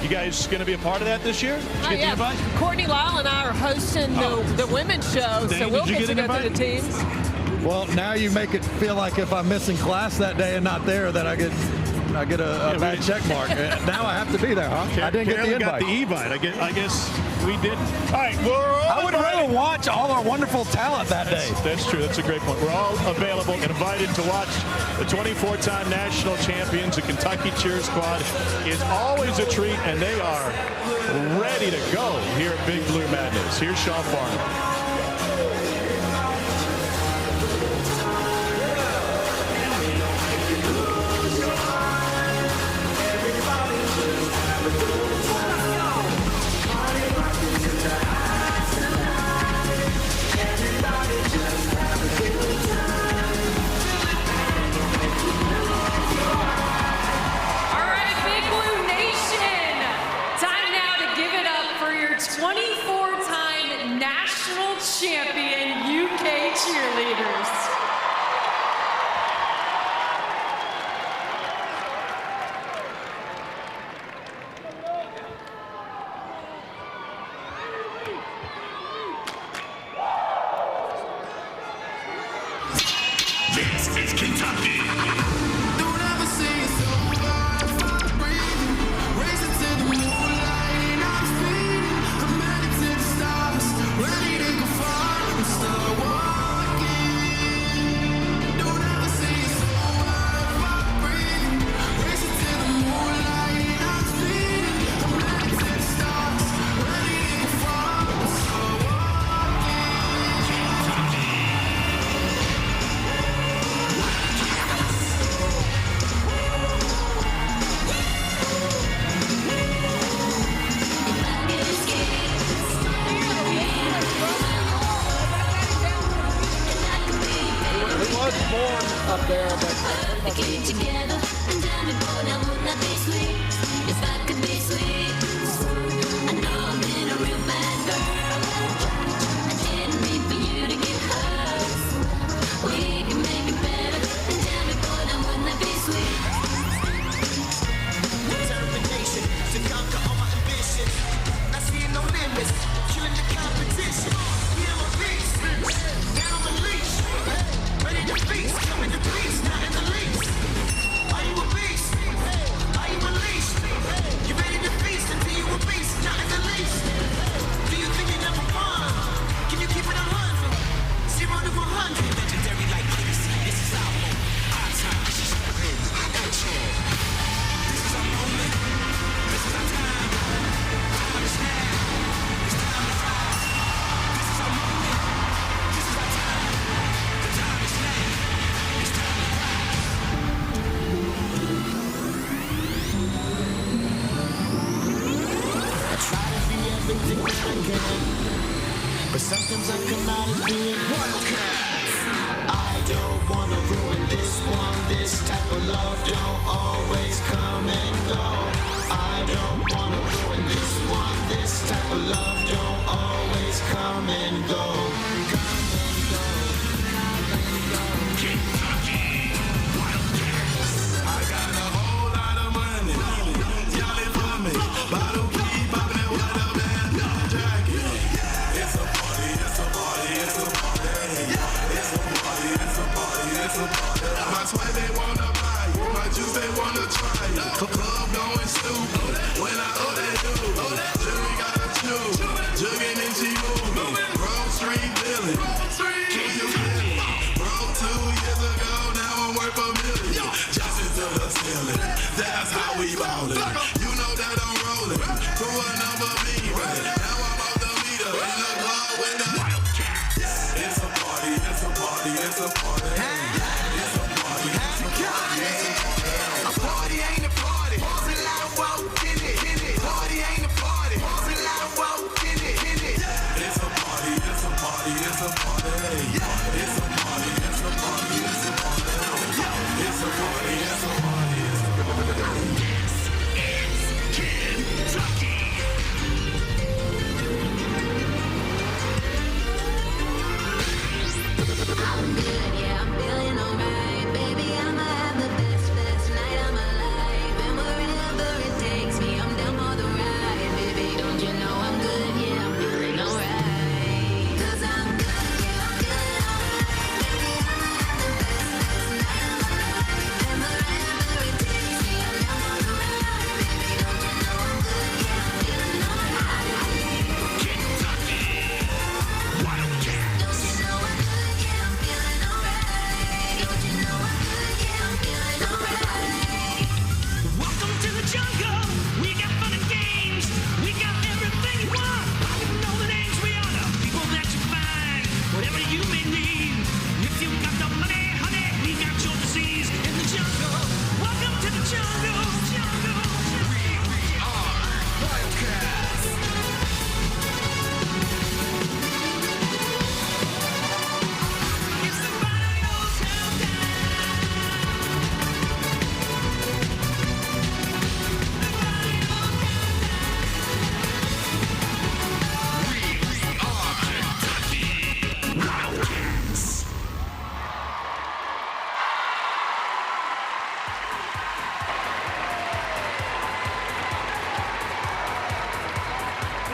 You guys going to be a part of that this year? Did you get the invite? Courtney Lyle and I are hosting the women's show, Dane, so we'll get to go through the teams. Well, now you make it feel like if I'm missing class that day and not there, that I get a bad check mark. Now I have to be there, huh? I didn't get the invite. Got the e-bite. I guess we did. All right, I would rather watch all our wonderful talent that day. That's true. That's a great point. We're all available and invited to watch the 24-time national champions. The Kentucky Cheer Squad is always a treat, and they are ready to go here at Big Blue Madness. Here's Sean Farmer. Champion UK Cheerleaders. This is Kentucky. Sometimes I come out as being Wildcats. I don't wanna ruin this one. This type of love don't always come and go. I don't wanna ruin this one. This type of love don't always come and go. Come and go. Come and go. Kentucky Wildcats. I got a whole lot of money. Y'all it for me. Bottle keep popping that white up and jacket. It's a party. It's a party. It's a party. It's a party. It's a party. It's a party. My sweat they wanna buy you. My juice they wanna try you. Club going stupid. When I they do. Jury gotta choose. Jugging and she moving. Road Street dealing. Can you feel it? Broke 2 years ago. Now I'm worth $1 million. Just into the ceiling. That's how we ballin'. You know that I'm rolling. To a number beamer. Now I'm out the meter. In the club with the Wildcats. It's a party. It's a party. It's a party. It's a party. It's a party. It's a party. A party ain't a party. Till I walk in it. Party ain't a party. Till I walk in it. It's a party. It's a party. It's a party. It's a party. It's a party. It's a party. It's a party. It's a party. This is Kentucky. I'm good, yeah, I'm feeling alright. Baby, I'ma have the best night of my life. And wherever it takes me, I'm down for the ride. Baby, don't you know I'm good, yeah, I'm feeling alright. 'Cause I'm good, yeah, I'm feeling alright. Baby, I'ma have the best night of my life. And wherever it takes me, I'm down for the ride. Baby, don't you know I'm good, yeah, I'm feeling alright. Kentucky Wildcats. Don't you know I'm good, yeah, I'm feeling alright. Don't you know I'm good, yeah, I'm feeling alright. Welcome to the jungle. We got fun and games. We got everything you want. You know the names we honor. People that you find. Whatever you may need. If you got the money, honey, we got your disease in the jungle. Welcome to the jungle. Jungle. We are Wildcats. It's the final countdown. We are Kentucky Wildcats.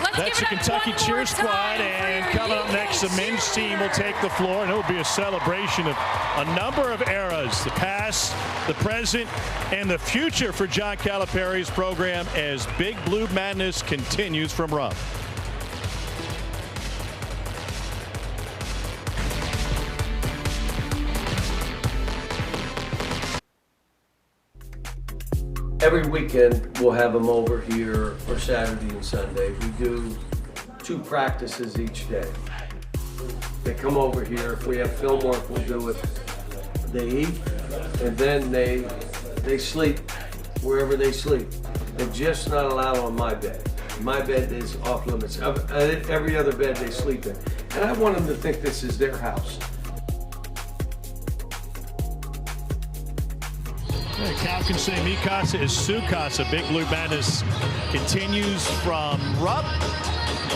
Let's That's give the it up Kentucky one Cheer more Squad, time for and your coming up next, the men's team will take the floor, and it will be a celebration of a number of eras, the past, the present, and the future for John Calipari's program as Big Blue Madness continues from Rupp. Every weekend, we'll have them over here for Saturday and Sunday. We do 2 practices each day. They come over here. If we have film work, we'll do it. They eat, and then they sleep wherever they sleep. They're just not allowed on my bed. My bed is off limits. Every other bed they sleep in. And I want them to think this is their house. Cal can say mi casa is su casa. Big Blue Madness continues from Rupp.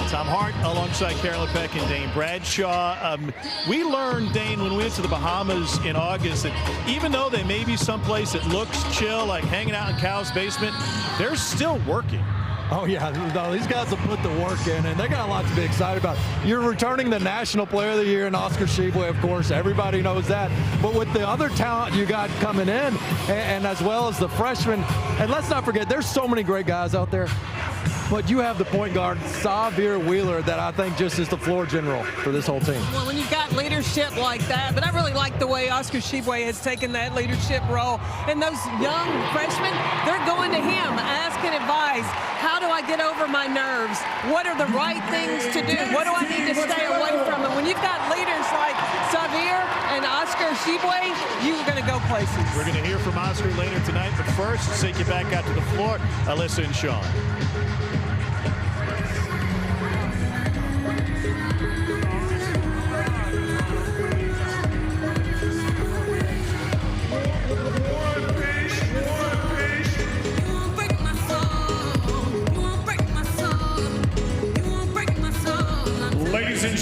Tom Hart alongside Carolyn Peck and Dane Bradshaw. We learned, Dane, when we went to the Bahamas in August, that even though they may be someplace that looks chill, like hanging out in Cal's basement, they're still working. Oh, yeah. No, these guys will put the work in, and they got a lot to be excited about. You're returning the National Player of the Year in Oscar Tshiebwe, of course. Everybody knows that. But with the other talent you got coming in, and as well as the freshmen, and let's not forget, there's so many great guys out there. But you have the point guard, Xavier Wheeler, that I think just is the floor general for this whole team. Well, when you've got leadership like that, but I really like the way Oscar Tshiebwe has taken that leadership role. And those young freshmen, they're going to him, asking advice. How do I get over my nerves? What are the right things to do? What do I need to stay away from? And when you've got leaders like Xavier and Oscar Tshiebwe, you're going to go places. We're going to hear from Oscar later tonight, but first, let's take you back out to the floor. Alyssa and Sean.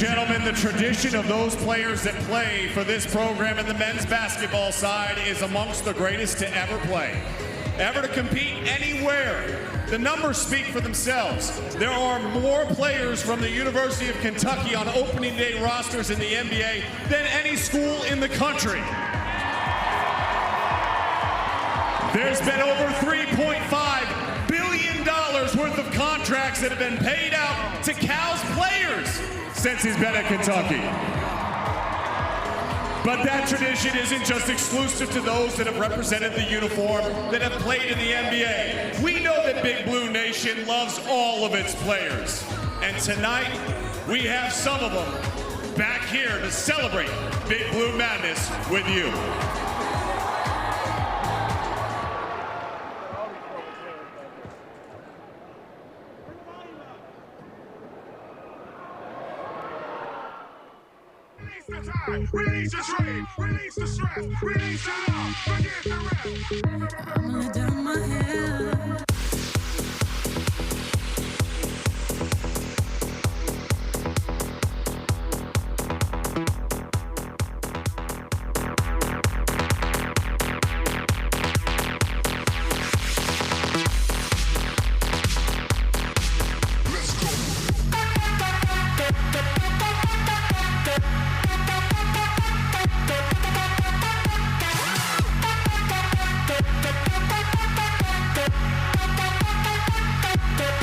gentlemen, the tradition of those players that play for this program in the men's basketball side is amongst the greatest to ever play. Ever to compete anywhere. The numbers speak for themselves. There are more players from the University of Kentucky on opening day rosters in the NBA than any school in the country. There's been over $3.5 billion worth of contracts that have been paid out to Cal's players since he's been at Kentucky. But that tradition isn't just exclusive to those that have represented the uniform, that have played in the NBA. We know that Big Blue Nation loves all of its players. And tonight, we have some of them back here to celebrate Big Blue Madness with you. Release the dream, release the stress, release the love, forget the rest. I'm gonna down my head.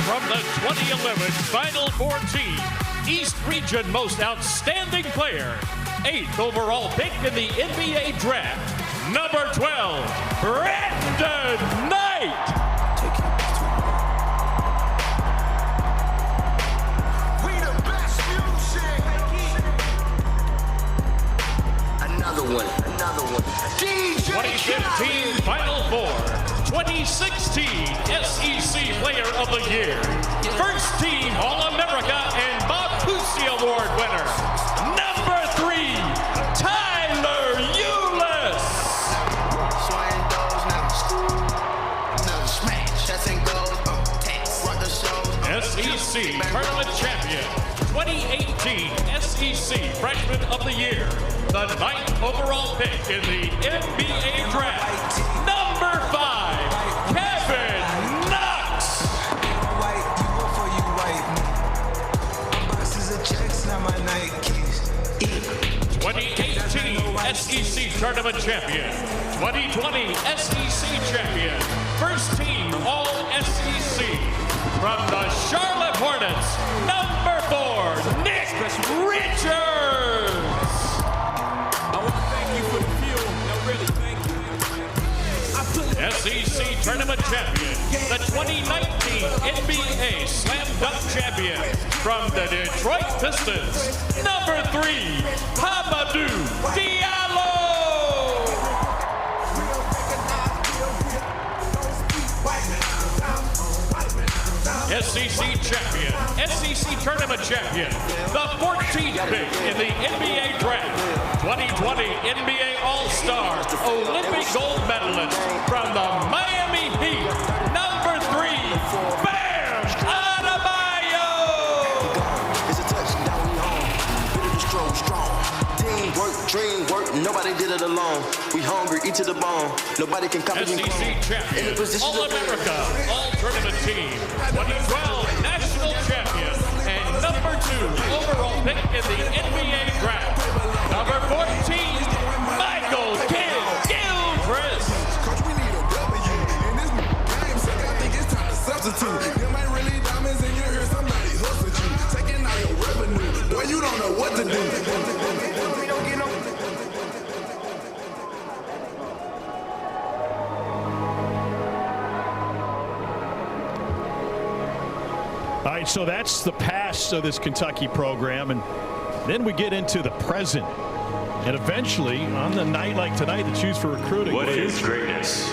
From the 2011 Final Four team, East Region Most Outstanding Player, 8th overall pick in the NBA Draft, number 12, Brandon Knight. We the best music. Another one. DJ 2015 Final Four. 2016 SEC Player of the Year, First Team All-America and Bob Cousy Award winner, number 3, Tyler Ulis. SEC Tournament Champion, 2018 SEC Freshman of the Year, the 9th overall pick in the NBA Draft, number 5, Kevin Knox. 2018 SEC Tournament Champion, 2020 SEC Champion, First Team All-SEC, from the Charlotte Hornets, number 4, Nick Richards. I want to thank you for the fuel. No, really, thank you. SEC Tournament Champion, the 2019 NBA Slam Dunk Champion, from the Detroit Pistons, number 3, Hamidou Diallo. SEC Champion, SEC Tournament Champion, the 14th pick in the NBA Draft, 2020 NBA All-Star, Olympic gold medalist from the Miami Heat, number 3, Bam Adebayo. It's a touchdown, we home. Bitter to strong. Teamwork, dream work, nobody did it alone. We hungry, eat to the bone. Nobody can copy me. SEC Champion, All-America, All-Tournament Team, 2012 National Champion, and number 2 overall pick in the NBA Draft, number 14, Michael Gilchrist. Coach, we need a W in this game, so I think it's time to substitute. Them ain't really diamonds in your ear, somebody hustled you. Taking all your revenue, boy, you don't know what to do. We don't get no. All right, so that's the past of this Kentucky program, and then we get into the present. And eventually, on the night like tonight, to choose for recruiting. What is greatness?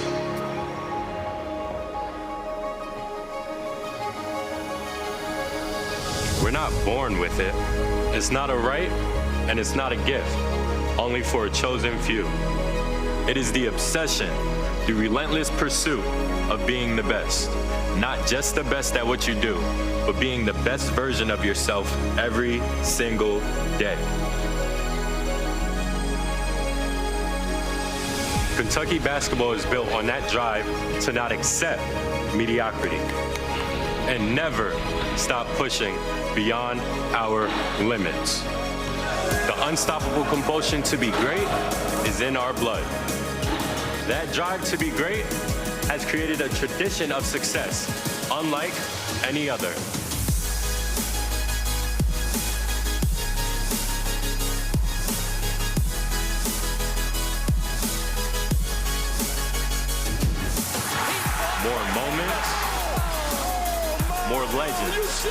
We're not born with it. It's not a right, and it's not a gift, only for a chosen few. It is the obsession, the relentless pursuit of being the best. Not just the best at what you do, but being the best version of yourself every single day. Kentucky basketball is built on that drive to not accept mediocrity and never stop pushing beyond our limits. The unstoppable compulsion to be great is in our blood. That drive to be great has created a tradition of success unlike any other. More moments, more legends,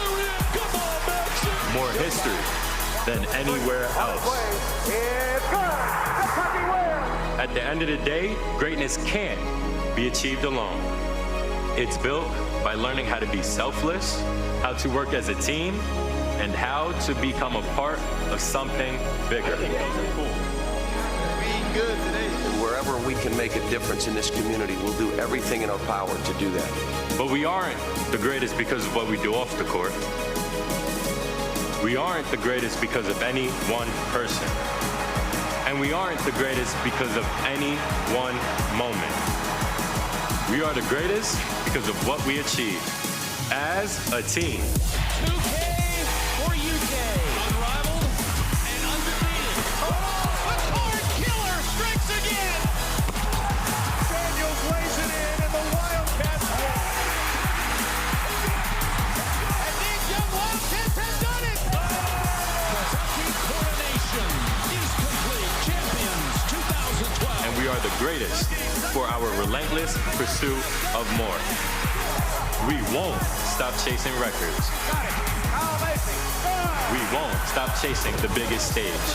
more history than anywhere else. At the end of the day, greatness can't be achieved alone. It's built by learning how to be selfless, how to work as a team, and how to become a part of something bigger. And wherever we can make a difference in this community, we'll do everything in our power to do that. But we aren't the greatest because of what we do off the court. We aren't the greatest because of any one person. And we aren't the greatest because of any one moment. We are the greatest because of what we achieve as a team. 2K for UK. Unrivaled and undefeated. Oh, a card killer strikes again. Daniels lays it in, and the Wildcats win. And these young Wildcats have done it. Kentucky coronation is complete. Champions 2012. And we are the greatest for our relentless pursuit of more. We won't stop chasing records. We won't stop chasing the biggest stage.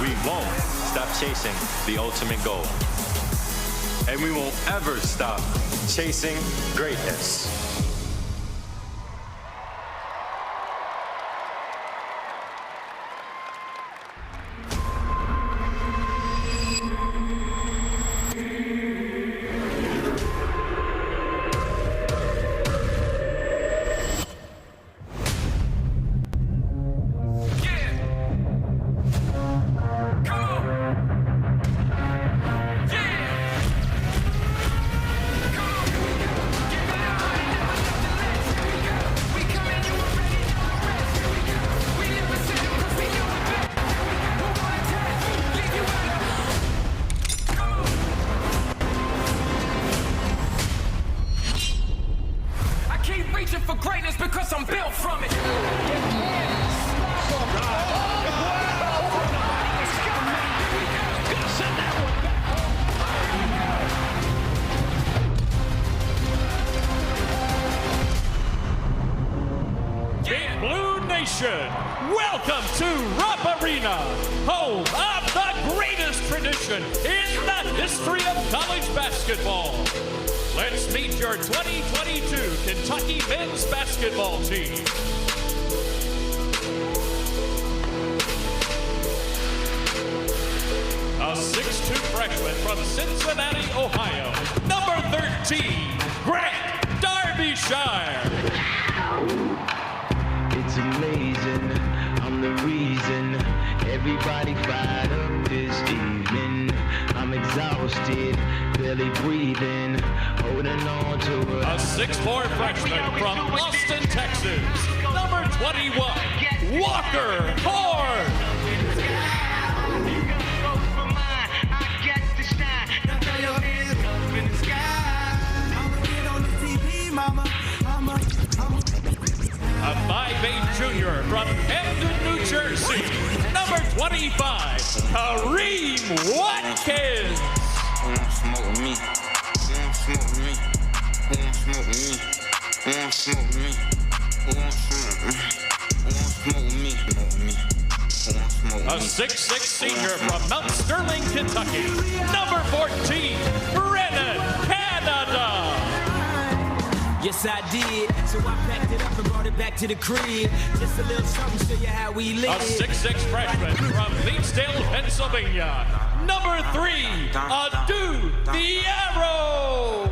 We won't stop chasing the ultimate goal. And we won't ever stop chasing greatness. For greatness because I'm built from it. Big Blue Nation, welcome to Rupp Arena, home of the greatest tradition in the history of college basketball. Let's meet your 2022 Kentucky men's basketball team. A 6'2" freshman from Cincinnati, Ohio, number 13, Grant Darbyshire. It's amazing, I'm the reason everybody fired up this evening. I'm exhausted, barely breathing, holding on to it. A 6'4" freshman from Austin, Texas, number 21, Walker Horn. A 5'8" junior from Camden, New Jersey, number 25, Kareem Watkins. Smoke with me. Smoke with me. Smoke with me. Smoke with me. Smoke with me. A 6'6" senior from Mount Sterling, Kentucky, number 14, Brennan Canada. Yes, I did. So I packed it up and brought it back to the crib. Just a little something, show you how we live. A 6'6" freshman from Leedsdale, Pennsylvania. Number 3, Adu the Arrow.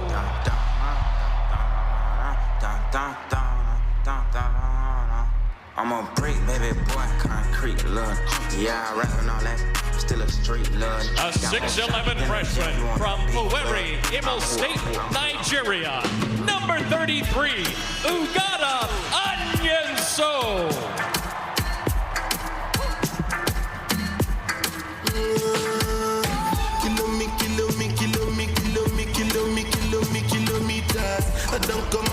I'm a brick, baby boy, concrete, love. Yeah, I rap and all that, still a street, love. A 6'11" freshman from Owerri, Imo State, Nigeria. Number 33, Ugada Anyenso. Kilometers. I don't come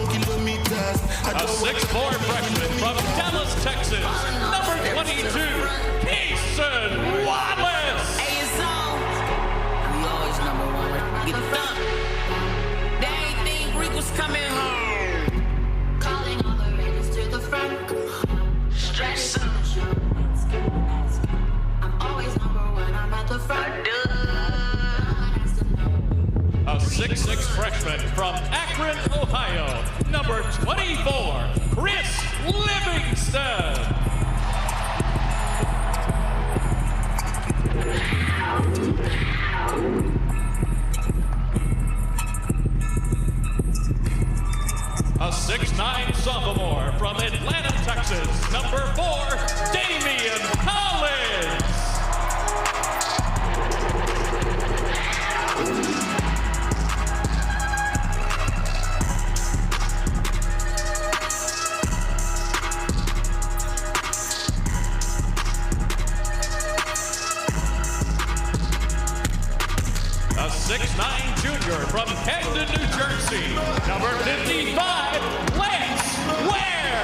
kilometers. A 6'4" freshman from Dallas, Texas. Number 22, Payson Wallace. Hey, it's on. We always number one. Get it done. They ain't think Rick was coming home. Calling all the raiders to the front. Stress. I'm always number one. I'm at the front. A 6'6" freshman from Akron, Ohio. Number 24, Chris Livingston. A 6'9" sophomore from Atlanta, Texas. Number 4, Damian Collins. A 6'9" junior from Camden, New Jersey. Number 55, Lance Ware.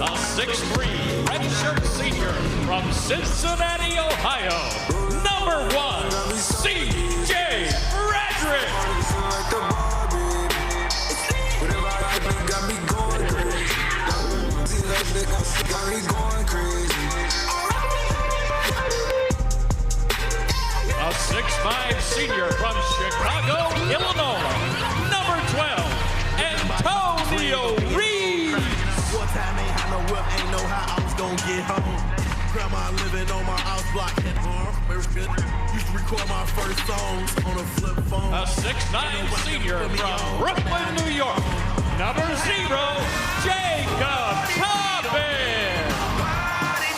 A 6'3" redshirt senior from Cincinnati, Ohio. Number 1, C.J. Frederick. A 6'5" senior from Chicago, Illinois. Number 12, Antonio Reeves. One time ain't had no whip, ain't know how I was gonna get home. Grandma living on my house block and arm. Used to record my first songs on a flip phone. A 6'9" senior from Brooklyn, New York. Number 0, Jacob Cobbin.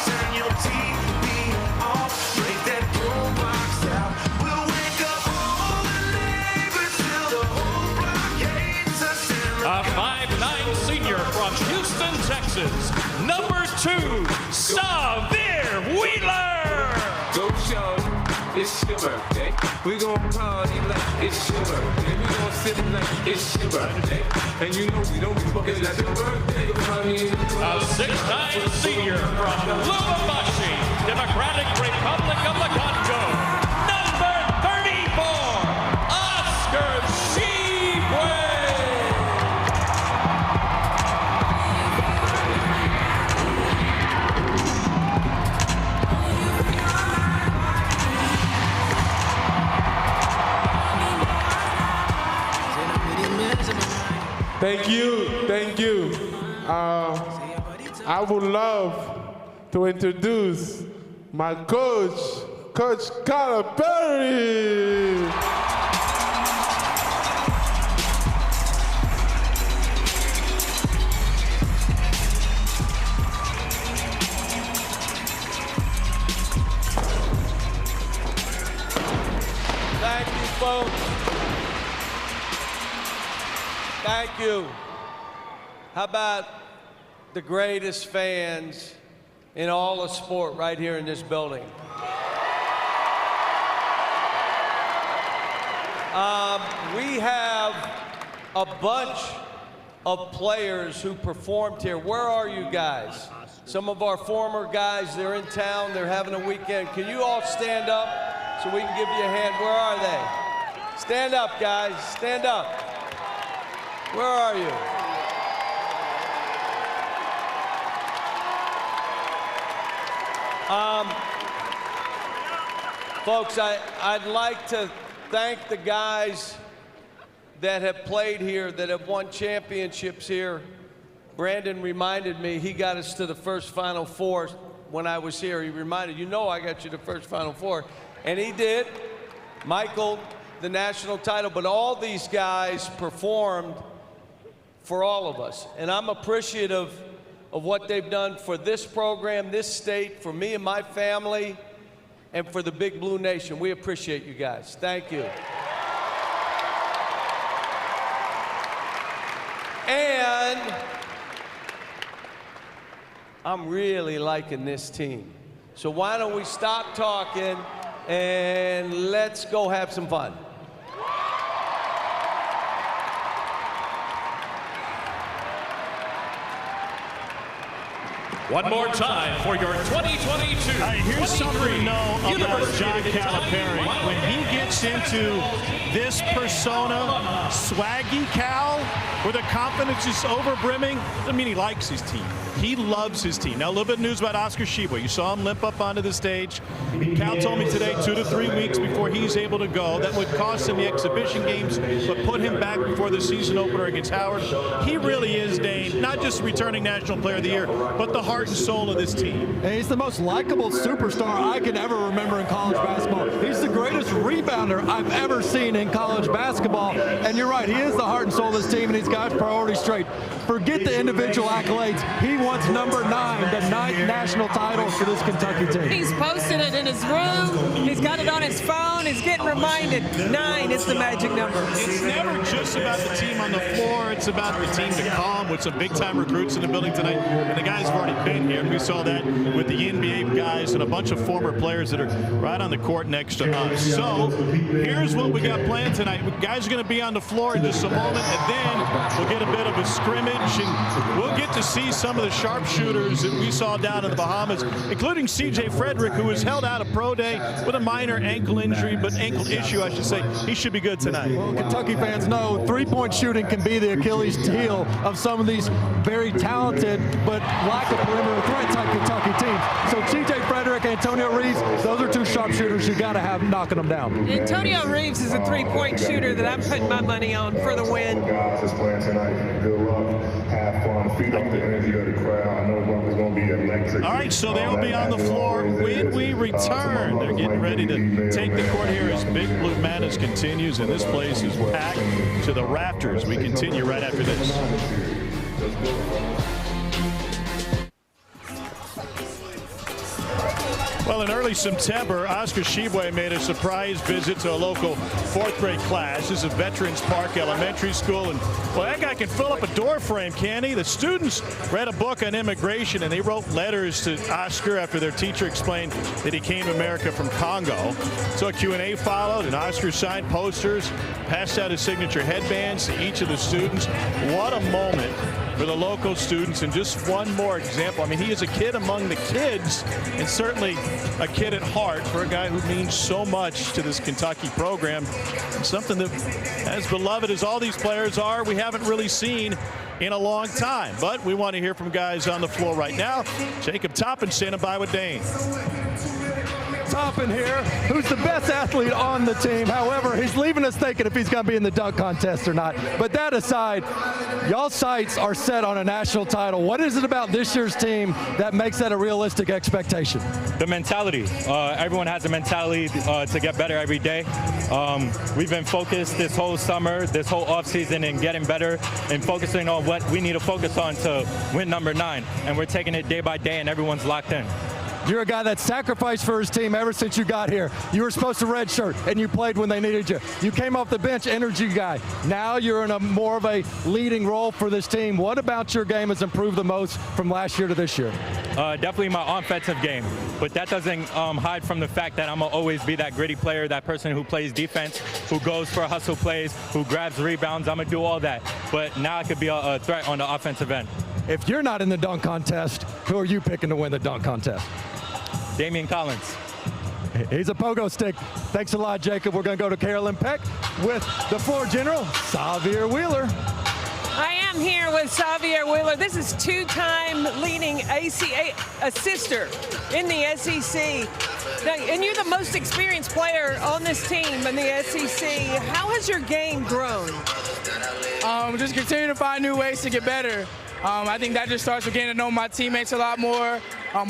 Turn your TV off, break that boombox out. We'll wake up all the neighbors till the whole block hates us. A 5'9" senior from Houston, Texas. Number 2, Savir Wheeler. Go show, it's your birthday. We gon' party like it's your birthday. We gon' sip like it's your birthday. And you know we don't be fucking like your birthday. A 6'9" senior from Lubumbashi, Democratic Republic of the Congo. Number 34, Oscar Shibwe. Thank you, thank you. I would love to introduce my coach, Coach Calipari. Thank you, folks. Thank you. How about the greatest fans in all of sport right here in this building? We have a bunch of players who performed here. Where are you guys? Some of our former guys, they're in town, they're having a weekend. Can you all stand up so we can give you a hand? Where are they? Stand up, guys, stand up. Where are you? Folks, I'd like to thank the guys that have played here, that have won championships here. Brandon reminded me, he got us to the first Final Four when I was here. He reminded, I got you the first Final Four. And he did. Michael, the national title, but all these guys performed for all of us. And I'm appreciative of what they've done for this program, this state, for me and my family, and for the Big Blue Nation. We appreciate you guys. Thank you. And I'm really liking this team. So why don't we stop talking and let's go have some fun. One more time for your 2022. Here's something to know about John Calipari. When he gets into this persona, swaggy Cal, where the confidence is overbrimming, doesn't mean he likes his team. He loves his team. Now, a little bit of news about Oscar Tshiebwe. You saw him limp up onto the stage. Cal told me today 2 to 3 weeks before he's able to go. That would cost him the exhibition games, but put him back before the season opener against Howard. He really is, Dane, not just returning National Player of the Year, but the heart and soul of this team. And he's the most likable superstar I can ever remember in college basketball. He's the greatest rebounder I've ever seen in college basketball. And you're right, he is the heart and soul of this team, and he's got his priorities straight. Forget the individual accolades. He wants number 9, the 9th national title for this Kentucky team. He's posted it in his room. He's got it on his phone. He's getting reminded 9 is the magic number. It's never just about the team on the floor. It's about the team to come with some big-time recruits in the building tonight. And the guys have already been here. We saw that with the NBA guys and a bunch of former players that are right on the court next to us. So here's what we got planned tonight. Guys are going to be on the floor in just a moment, and then we'll get a bit of a scrimmage, and we'll get to see some of the sharpshooters that we saw down in the Bahamas, including C.J. Frederick, who was held out of pro day with a minor ankle injury, but ankle issue, I should say. He should be good tonight. Well, Kentucky fans know three-point shooting can be the Achilles heel of some of these very talented but lack of perimeter threat type Kentucky teams. So C.J. Frederick, Antonio Reeves, those are 2 sharpshooters you got to have knocking them down. Antonio Reeves is a 3-point shooter that I'm putting my money on for the win. Guys is playing tonight. Good luck. Have fun. Feed off the energy of the crowd. I know it's going to be electric. All right, so they'll be on the floor when we return. They're getting ready to take the court here as Big Blue Madness continues, and this place is packed to the rafters. We continue right after this. Well, in early September, Oscar Tshiebwe made a surprise visit to a local 4th grade class. This is Veterans Park Elementary School. And, well, that guy can fill up a door frame, can he? The students read a book on immigration, and they wrote letters to Oscar after their teacher explained that he came to America from Congo. So a Q&A followed, and Oscar signed posters, passed out his signature headbands to each of the students. What a moment for the local students, and just one more example. I mean, he is a kid among the kids, and certainly a kid at heart for a guy who means so much to this Kentucky program. And something that, as beloved as all these players are, we haven't really seen in a long time. But we want to hear from guys on the floor right now. Jacob Toppin standing by with Dane. Toppin here, who's the best athlete on the team. However, he's leaving us thinking if he's going to be in the dunk contest or not. But that aside, y'all's sights are set on a national title. What is it about this year's team that makes that a realistic expectation? The mentality. Everyone has a mentality to get better every day. We've been focused this whole summer, this whole offseason, in getting better and focusing on what we need to focus on to win number 9. And we're taking it day by day, and everyone's locked in. You're a guy that sacrificed for his team ever since you got here. You were supposed to redshirt, and you played when they needed you. You came off the bench, energy guy. Now you're in a more of a leading role for this team. What about your game has improved the most from last year to this year? Definitely my offensive game, but that doesn't hide from the fact that I'm going to always be that gritty player, that person who plays defense, who goes for hustle plays, who grabs rebounds. I'm going to do all that, but now I could be a threat on the offensive end. If you're not in the dunk contest, who are you picking to win the dunk contest? Damian Collins. He's a pogo stick. Thanks a lot, Jacob. We're going to go to Carolyn Peck with the floor general, Xavier Wheeler. I am I'm here with Xavier Wheeler. This is two-time leading assister in the SEC. Now, and you're the most experienced player on this team in the SEC. How has your game grown? Just continue to find new ways to get better. I think that just starts with getting to know my teammates a lot more,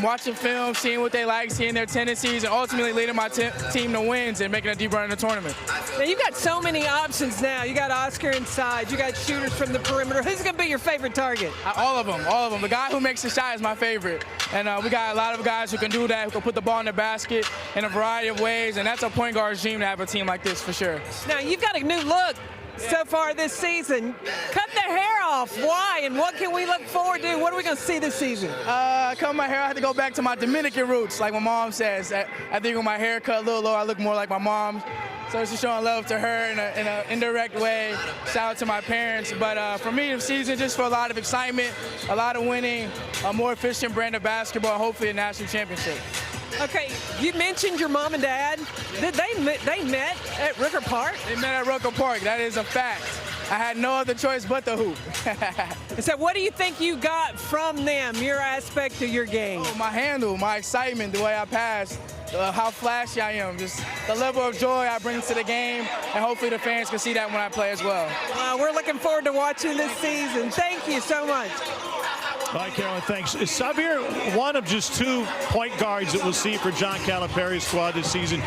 watching film, seeing what they like, seeing their tendencies, and ultimately leading my team to wins and making a deep run in the tournament. Now, you've got so many options now. You got Oscar inside. You got shooters from the perimeter. Who's going to be your favorite target? All of them. The guy who makes the shot is my favorite. And we got a lot of guys who can do that, who can put the ball in the basket in a variety of ways, and that's a point guard's dream to have a team like this for sure. Now, you've got a new look so far this season. Cut the hair off. Why? And what can we look forward to? What are we going to see this season? Cut my hair. I had to go back to my Dominican roots, like my mom says. I think with my hair cut a little lower, I look more like my mom. So it's just showing love to her in an indirect way. Shout out to my parents. But for me, the season just for a lot of excitement, a lot of winning, a more efficient brand of basketball, and hopefully a national championship. Okay, you mentioned your mom and dad. Did they met at Rooker Park? They met at Rooker Park. That is a fact. I had no other choice but the hoop. So what do you think you got from them, your aspect of your game? Oh, my handle, my excitement, the way I pass, how flashy I am, just the level of joy I bring to the game, and hopefully the fans can see that when I play as well. We're looking forward to watching this season. Thank you so much. All right, Carolyn, thanks. Is Xavier one of just 2 point guards that we'll see for John Calipari's squad this season?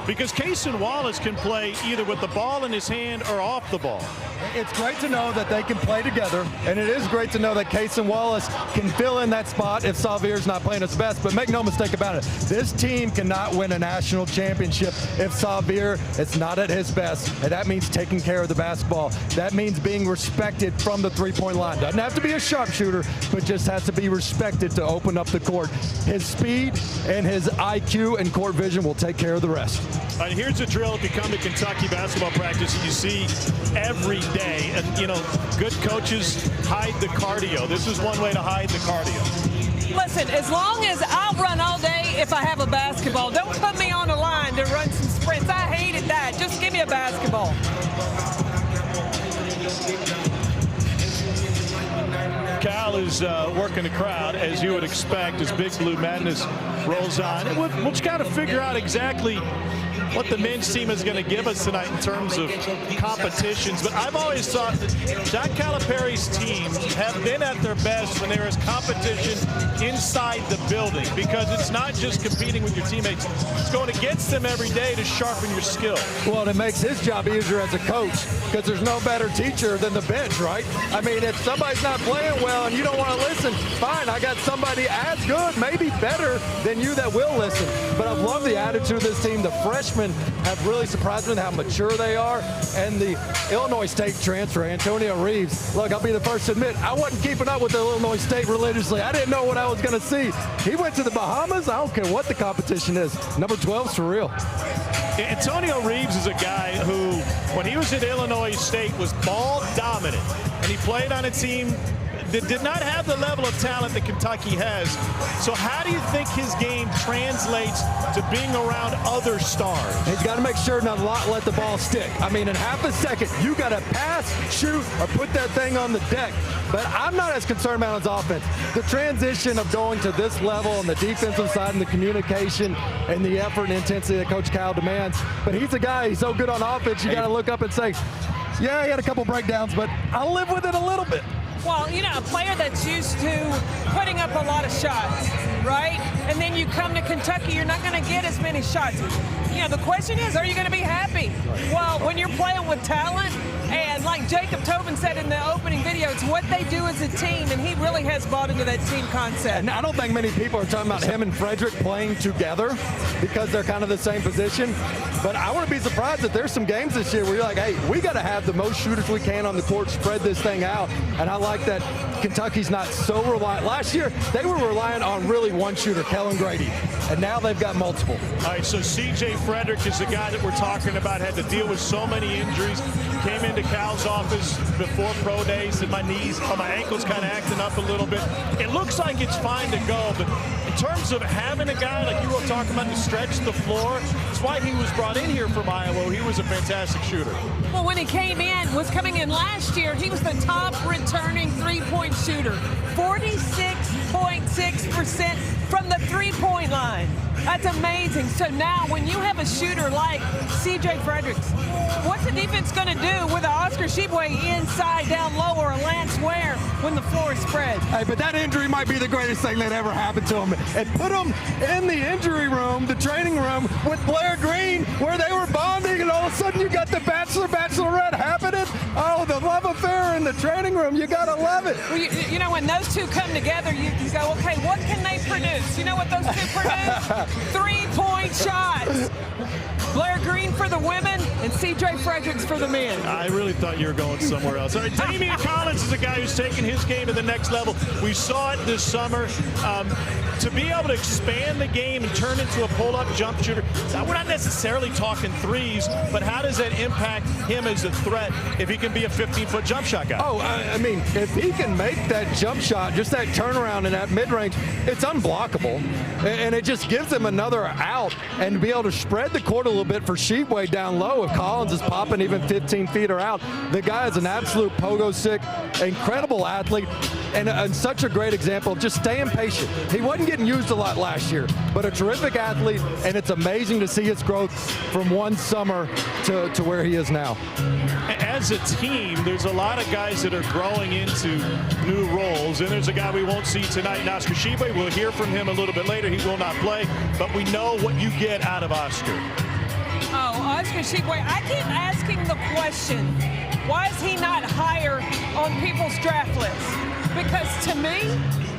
Because Cason Wallace can play either with the ball in his hand or off the ball. It's great to know that they can play together, and it is great to know that Cason Wallace can fill in that spot if Xavier's not playing his best. But make no mistake about it, this team cannot win a national championship if Xavier is not at his best, and that means taking care of the basketball. That means being respected from the three-point line. Doesn't have to be a sharpshooter, but just has to be respected to open up the court. His speed and his IQ and court vision will take care of the rest. All right, here's a drill if you come to Kentucky basketball practice and you see every day. And, you know, good coaches hide the cardio. This is one way to hide the cardio. Listen, as long as I'll run all day if I have a basketball. Don't put me on a line to run some sprints. I hated that. Just give me a basketball. Cal is working the crowd, as you would expect, as Big Blue Madness rolls on. We'll just got to figure out exactly what the men's team is going to give us tonight in terms of competitions. But I've always thought that John Calipari's teams have been at their best when there is competition inside the building, because it's not just competing with your teammates. It's going against them every day to sharpen your skill. Well, it makes his job easier as a coach, because there's no better teacher than the bench, right? I mean, if somebody's not playing well and you don't want to listen, fine, I got somebody as good, maybe better than you that will listen. But I've loved the attitude of this team. The freshmen have really surprised me with how mature they are. And the Illinois State transfer, Antonio Reeves, look, I'll be the first to admit, I wasn't keeping up with the Illinois State religiously. I didn't know what I was going to see. He went to the Bahamas. I don't care what the competition is. Number 12's for real. Antonio Reeves is a guy who, when he was at Illinois State, was ball dominant. And he played on a team that did not have the level of talent that Kentucky has. So how do you think his game translates to being around other stars? He's got to make sure not to let the ball stick. I mean, in half a second, you got to pass, shoot, or put that thing on the deck. But I'm not as concerned about his offense. The transition of going to this level on the defensive side and the communication and the effort and intensity that Coach Cal demands. But he's a guy, he's so good on offense, you got to look up and say, yeah, he had a couple breakdowns, but I'll live with it a little bit. Well, you know, a player that's used to putting up a lot of shots, right? And then you come to Kentucky, you're not going to get as many shots. You know, the question is, are you going to be happy? Well, when you're playing with talent, and like Jacob Tobin said in the opening video, it's what they do as a team, and he really has bought into that team concept. And I don't think many people are talking about him and Frederick playing together because they're kind of the same position. But I wouldn't be surprised if there's some games this year where you're like, hey, we got to have the most shooters we can on the court, spread this thing out. And I like that Kentucky's not so reliant. Last year, they were relying on really one shooter, Kellen Grady. and now they've got multiple. All right, so C.J. Frederick is the guy that we're talking about, had to deal with so many injuries. Came into Cal's office before pro days, and my ankle's kind of acting up a little bit. It looks like it's fine to go, but in terms of having a guy like you were talking about to stretch the floor, that's why he was brought in here from Iowa. He was a fantastic shooter. Well, when he was coming in last year, he was the top returning three-point shooter. 46.6% from the three-point line. That's amazing. So now when you have a shooter like C.J. Fredericks, what's the defense going to do with an Oscar Tshiebwe inside, down low, or a Lance Ware when the floor is spread? Hey, but that injury might be the greatest thing that ever happened to him. It put him in the injury room, the training room, with Blair Green, where they were bonding, and all of a sudden you got the Bachelorette happening. Oh, the love affair in the training room. You got to love it. Well, you know, when those two come together, you go, okay, what can they produce? You know what those two produce? 3-point shots. Blair Green for the women and C.J. Fredericks for the men. I really thought you were going somewhere else. All right, Damian Collins is a guy who's taking his game to the next level. We saw it this summer. To be able to expand the game and turn into a pull-up jump shooter, we're not necessarily talking threes, but how does that impact him as a threat if he can be a 15-foot jump shot guy? Oh, I mean, if he can make that jump shot, just that turnaround in that mid-range, it's unblockable. And it just gives him another out and be able to spread the court a little bit for Tshiebwe down low. If Collins is popping even 15 feet or out, the guy is an absolute pogo stick, incredible athlete, and such a great example of just staying patient. He wasn't getting used a lot last year, but a terrific athlete, and it's amazing to see his growth from one summer to where he is now. As a team, there's a lot of guys that are growing into new roles, and there's a guy we won't see tonight, Oscar Tshiebwe. We'll hear from him a little bit later. He will not play, but we know what you get out of Oscar. Oh, Oscar Tshiebwe, I keep asking the question, why is he not higher on people's draft lists? Because to me,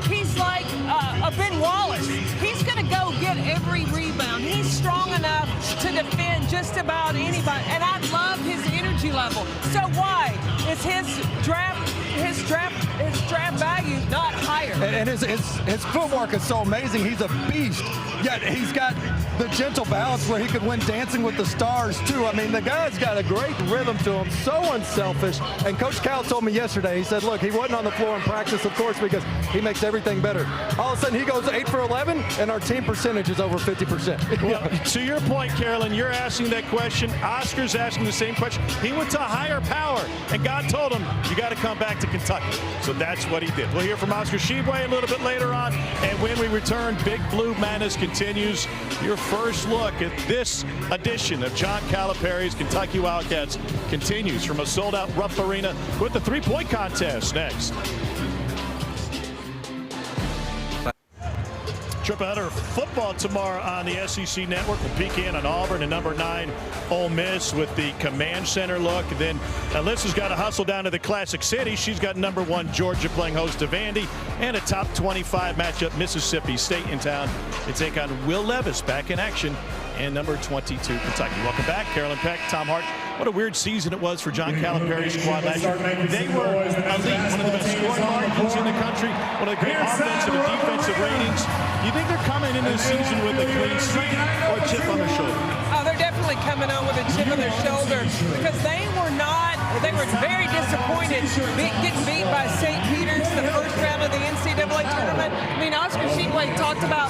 he's like a Ben Wallace. He's going to go get every rebound. He's strong enough to defend just about anybody, and I love his energy level. So why is his draft value not higher? And his footwork is so amazing. He's a beast. Yet he's got the gentle balance where he could win Dancing with the Stars too. I mean, the guy's got a great rhythm to him, so unselfish. And Coach Cal told me yesterday, he said, look, he wasn't on the floor in practice, of course, because he makes everything better. All of a sudden, he goes 8 for 11, and our team percentage is over 50%. Well, to your point, Carolyn, you're asking that question. Oscar's asking the same question. He went to higher power, and God told him, you got to come back to Kentucky. So that's what he did. We'll hear from Oscar Tshiebwe a little bit later on. And when we return, Big Blue Madness continues. Your first look at this edition of John Calipari's Kentucky Wildcats continues from a sold-out Rupp Arena with the three-point contest next. Triple header football tomorrow on the SEC Network. We'll peek in on Auburn and number 9 Ole Miss with the Command Center look. And then Alyssa's got to hustle down to the Classic City. She's got number 1 Georgia playing host to Vandy, and a top 25 matchup, Mississippi State in town. They take on Will Levis back in action, and number 22 Kentucky. Welcome back, Carolyn Peck, Tom Hart. What a weird season it was for John Calipari's squad last year. They were elite, one of the best scoring margins in the country, one of the great offensive and defensive ratings. Do you think they're coming into this season with a clean slate or a chip on their shoulder? Oh, they're definitely coming on with a chip on their shoulder because they were very disappointed getting beat by St. Peter's the first round of the NCAA tournament. I mean, Oscar Tshiebwe talked about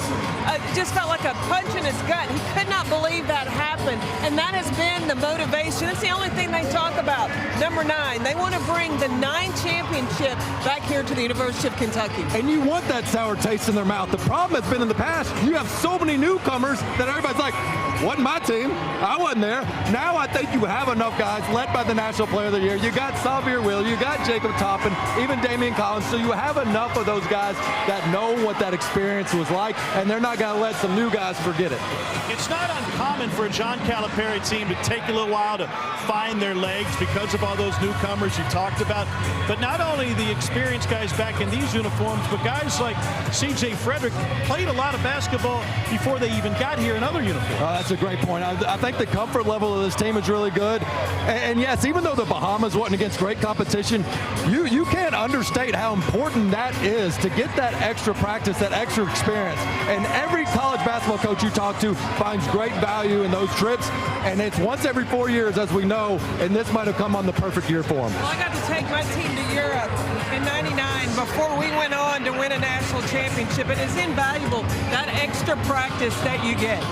just felt like a punch in his gut. He could not believe that happened, and that has been the motivation. It's the only thing they talk about. Number 9, they want to bring the 9 championship back here to the University of Kentucky. And you want that sour taste in their mouth. The problem has been in the past, you have so many newcomers that everybody's like, wasn't my team. I wasn't there. Now I think you have enough guys led by the National Player of the Year. You got Xavier Will, you got Jacob Toppin, even Damian Collins. So you have enough of those guys that know what that experience was like, and they're not going to let some new guys forget it. It's not uncommon for a John Calipari team to take a little while to find their legs because of all those newcomers you talked about. But not only the experienced guys back in these uniforms, but guys like C.J. Frederick played a lot of basketball before they even got here in other uniforms. that's a great point. I think the comfort level of this team is really good. And yes, even though the Bahamas wasn't against great competition, you can't understate how important that is to get that extra practice, that extra experience. And every college basketball coach you talk to finds great value in those trips. And it's once every 4 years, as we know, and this might have come on the perfect year for them. Well, I got to take my team to Europe in '99 before we went on to win a national championship. It is invaluable, that extra practice that you get.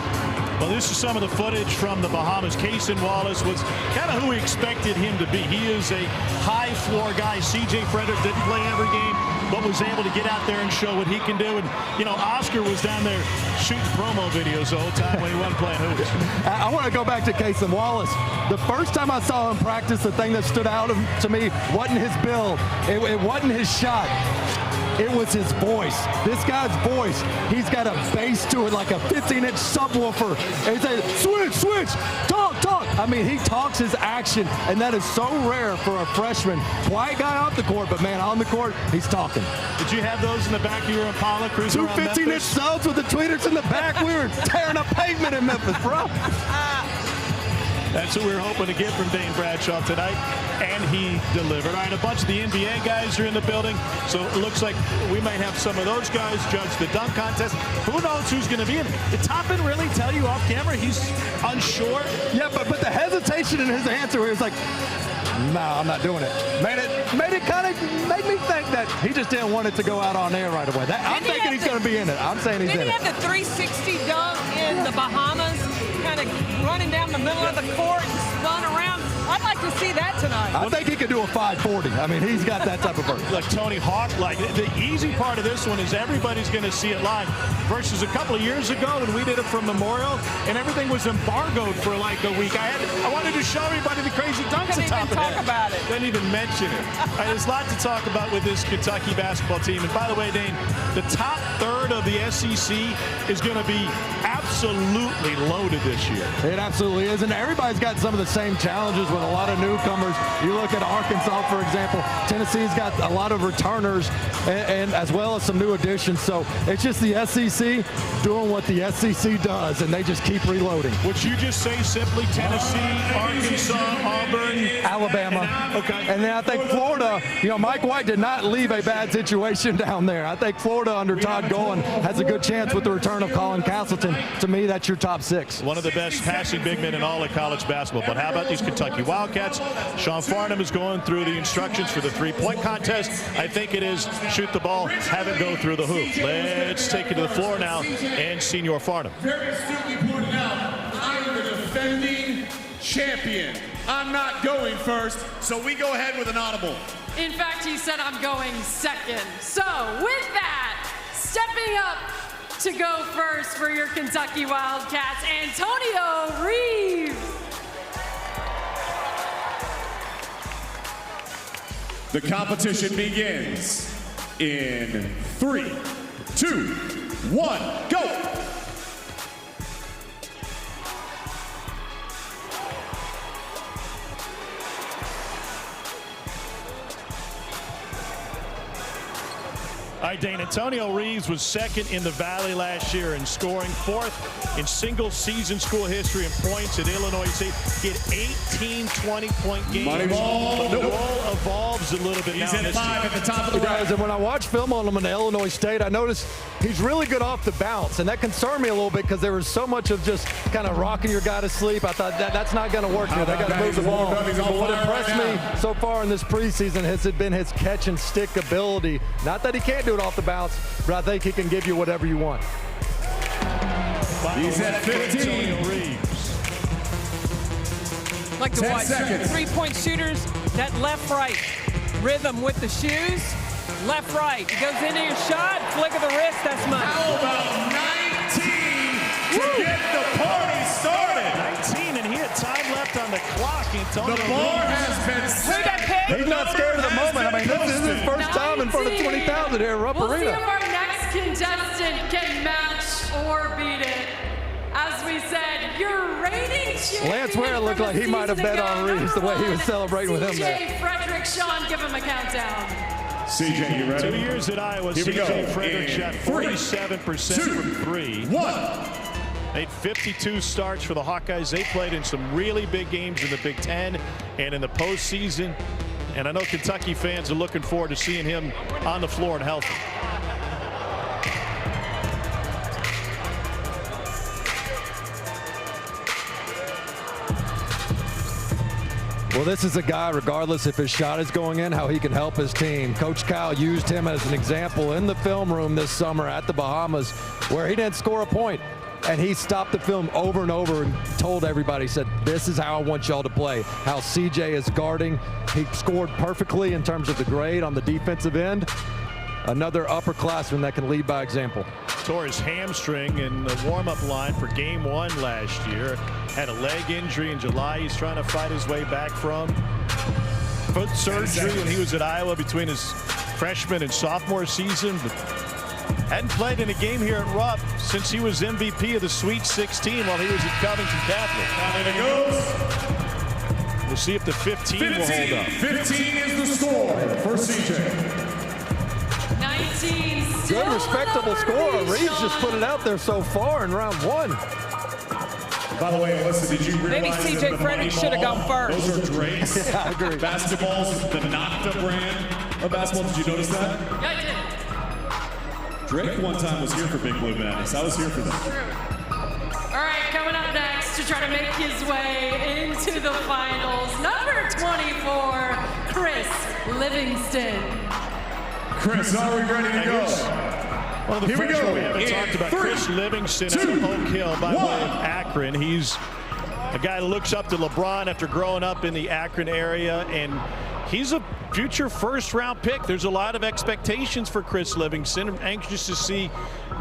Well, this is some of the footage from the Bahamas. Cason Wallace was kind of who we expected him to be. He is a high-floor guy. C.J. Frederick didn't play every game, but was able to get out there and show what he can do. And, you know, Oscar was down there shooting promo videos the whole time when he wasn't playing hoops. I want to go back to Cason Wallace. The first time I saw him practice, the thing that stood out to me wasn't his build. It wasn't his shot. It was his voice. This guy's voice, he's got a bass to it like a 15-inch subwoofer. And he says, switch, talk. I mean, he talks his action, and that is so rare for a freshman. Quiet guy off the court, but man, on the court, he's talking. Did you have those in the back of your Impala cruising Two around 15-inch subs with the tweeters in the back. We were tearing up pavement in Memphis, bro. That's what we were hoping to get from Dane Bradshaw tonight, and he delivered. All right, a bunch of the NBA guys are in the building, so it looks like we might have some of those guys judge the dunk contest. Who knows who's going to be in it? Did Toppin really tell you off camera he's unsure? Yeah, but the hesitation in his answer where he was like, no, I'm not doing it. Made me think that he just didn't want it to go out on air right away. I'm thinking he's going to be in it. I'm saying he's in it. Did he have the 360 dunk in the Bahamas, kind of running down the middle of the court and spun around? I'd like to see that tonight. I think he could do a 540. I mean, he's got that type of burst. Like Tony Hawk, like the easy part of this one is everybody's going to see it live versus a couple of years ago when we did it from Memorial and everything was embargoed for like a week. I wanted to show everybody the crazy dunks at top of talk about it. Didn't even mention it. There's a lot to talk about with this Kentucky basketball team. And by the way, Dane, the top third of the SEC is going to be absolutely loaded this year. It absolutely is. And everybody's got some of the same challenges with a lot of newcomers. You look at Arkansas, for example. Tennessee's got a lot of returners and as well as some new additions. So it's just the SEC doing what the SEC does, and they just keep reloading. Would you just say simply Tennessee, Arkansas, Auburn, Alabama? Okay. And then I think Florida, you know, Mike White did not leave a bad situation down there. I think Florida under Todd Golden has a good chance with the return of Colin Castleton. To me, that's your top six. One of the best passing big men in all of college basketball. But how about these Kentucky Wildcats? Sean Farnham is going through the instructions for the three-point contest. I think it is shoot the ball, have it go through the hoop. Let's take it to the floor now and Senior Farnham. Very astutely pointed out, I am the defending champion. I'm not going first, so we go ahead with an audible. In fact, he said I'm going second. So with that, stepping up to go first for your Kentucky Wildcats, Antonio Reeves. The competition begins in 3, 2, 1, go! All right, Dane, Antonio Reeves was second in the Valley last year in scoring, fourth in single-season school history in points at Illinois State. He had 18 20-point games. Money ball. The role evolves a little bit now. He's at 5 at the top of the right. And when I watch film on him in Illinois State, I noticed he's really good off the bounce, and that concerned me a little bit because there was so much of just kind of rocking your guy to sleep. I thought that's not going to work here. They got to move the ball. But what impressed me so far in this preseason has been his catch and stick ability. Not that he can't do it off the bounce, but I think he can give you whatever you want. He's at 15. Like to watch three-point shooters, that left-right rhythm with the shoes, left-right. It goes into your shot, flick of the wrist, that's money. How about 19 to get the party started? 19, and he had time left on the clock. Antonio The bar has been set. He's not scared of the moment. I mean, this is his first time in front of 20,000 here at Rupp We'll see Arena. if our next contestant can match or beat it. As we said, your rating champion. Lance Ware looked like he might have bet on Reeves the way he was celebrating with him there. CJ Frederick, Sean, give him a countdown. CJ, you ready? 2 years at Iowa, Here we CJ go. Frederick shot 47% from 3. 1. Made 52 starts for the Hawkeyes. They played in some really big games in the Big Ten and in the postseason. And I know Kentucky fans are looking forward to seeing him on the floor and healthy. Well, this is a guy, regardless if his shot is going in, how he can help his team. Coach Cal used him as an example in the film room this summer at the Bahamas, where he didn't score a point. And he stopped the film over and over and told everybody, said, this is how I want y'all to play. How CJ is guarding. He scored perfectly in terms of the grade on the defensive end. Another upperclassman that can lead by example. Tore his hamstring in the warm-up line for game 1 last year. Had a leg injury in July he's trying to fight his way back from. Foot surgery when he was at Iowa between his freshman and sophomore season. But hadn't played in a game here at Rupp since he was MVP of the Sweet 16 while he was at Covington Catholic. And it goes. We'll see if the 15 will hold up. 15 is the score for CJ. 19. Good, respectable score. Reeves just put it out there so far in round 1. By the way, Alyssa, did you realize Maybe CJ Frederick should have gone first. Those are Drake's I agree. basketballs, the Nocta brand of basketball. Did you notice that? Yeah, I did. Drake one time was here for Big Blue Madness. I was here for that. All right, coming up next to try to make his way into the finals, number 24, Chris Livingston. Chris, are we ready to go? One of the freshmen we haven't talked about, Chris Livingston out of Oak Hill by way of Akron. He's a guy that looks up to LeBron after growing up in the Akron area, and he's a future first-round pick. There's a lot of expectations for Chris Livingston. I'm anxious to see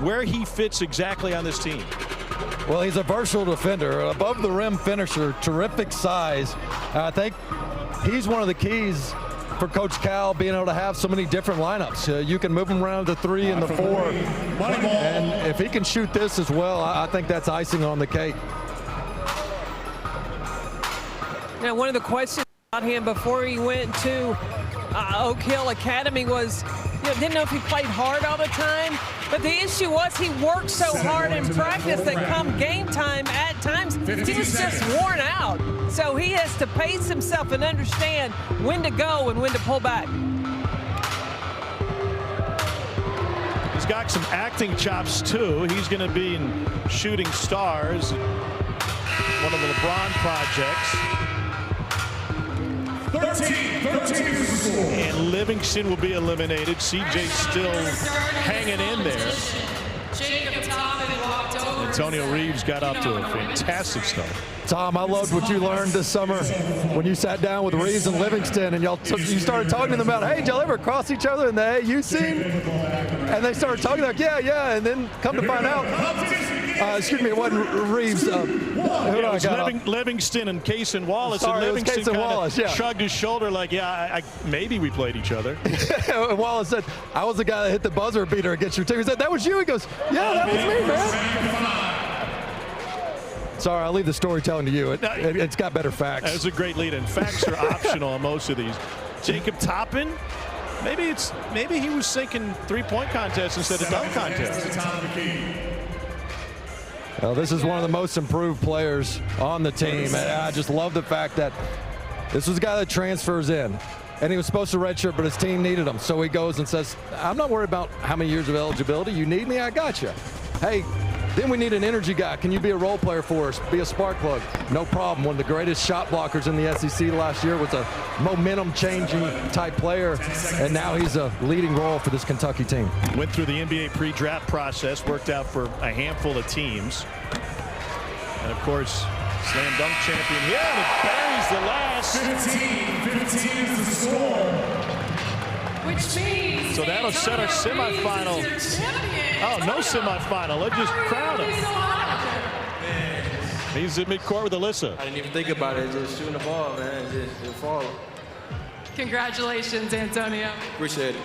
where he fits exactly on this team. Well, he's a versatile defender, above the rim finisher, terrific size. I think he's one of the keys for Coach Cal being able to have so many different lineups. You can move him around the 3 and the 4. And if he can shoot this as well, I think that's icing on the cake. Now, one of the questions about him before he went to Oak Hill Academy was, didn't know if he played hard all the time. But the issue was he worked so hard in practice that come game time, at times, he was just worn out. So he has to pace himself and understand when to go and when to pull back. He's got some acting chops, too. He's going to be in Shooting Stars, one of the LeBron projects. 13 is the score. And Livingston will be eliminated. CJ still hanging in there. Antonio Reeves got off to a fantastic start. Tom, I loved what you learned this summer when you sat down with Reeves and Livingston and you started talking to them about, hey, did y'all ever cross each other in the AU scene? And they started talking like, yeah, and then come to find out, excuse me, it wasn't Reeves. It was Livingston and Cason Wallace. Sorry, and Livingston kind of yeah. shrugged his shoulder like, maybe we played each other. And Wallace said, I was the guy that hit the buzzer beater against your team. He said, that was you? He goes, yeah, that was me, man. Sorry, I'll leave the storytelling to you. It's got better facts. That was a great lead, and facts are optional on most of these. Jacob Toppin, maybe he was thinking three-point contest instead of dunk contest. Well, this is one of the most improved players on the team. And I just love the fact that this was a guy that transfers in. And he was supposed to redshirt, but his team needed him. So he goes and says, I'm not worried about how many years of eligibility. You need me, I got you. Hey, then we need an energy guy. Can you be a role player for us? Be a spark plug? No problem. One of the greatest shot blockers in the SEC last year, was a momentum-changing type player, and now he's a leading role for this Kentucky team. Went through the NBA pre-draft process, worked out for a handful of teams. And, of course, slam dunk champion here, and it buries the last. 15 is the score. Which means so that'll set our semifinal. Oh, no semifinal. Let's just crown him. He's at midcourt with Alyssa. I didn't even think about it. Just shooting the ball, man. Just fall. Congratulations, Antonio. Appreciate it.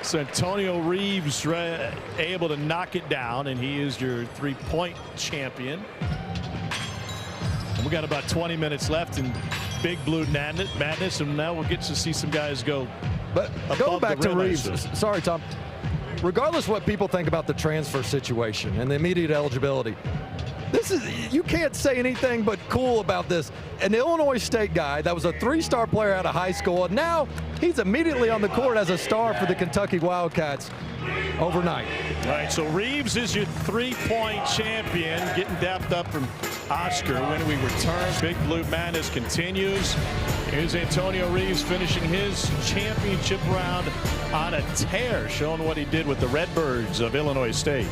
So Antonio Reeves able to knock it down, and he is your three-point champion. And we got about 20 minutes left in Big Blue Madness, and now we'll get to see some guys go. But go back to Reeves. Sorry, Tom. regardless what people think about the transfer situation and the immediate eligibility, you can't say anything but cool about this. An Illinois State guy that was a 3-star player out of high school, and now he's immediately on the court as a star for the Kentucky Wildcats overnight. Right, so Reeves is your 3-point champion, getting dapped up from Oscar. When we return, Big Blue Madness continues. Here's Antonio Reeves finishing his championship round on a tear, showing what he did with the Redbirds of Illinois State.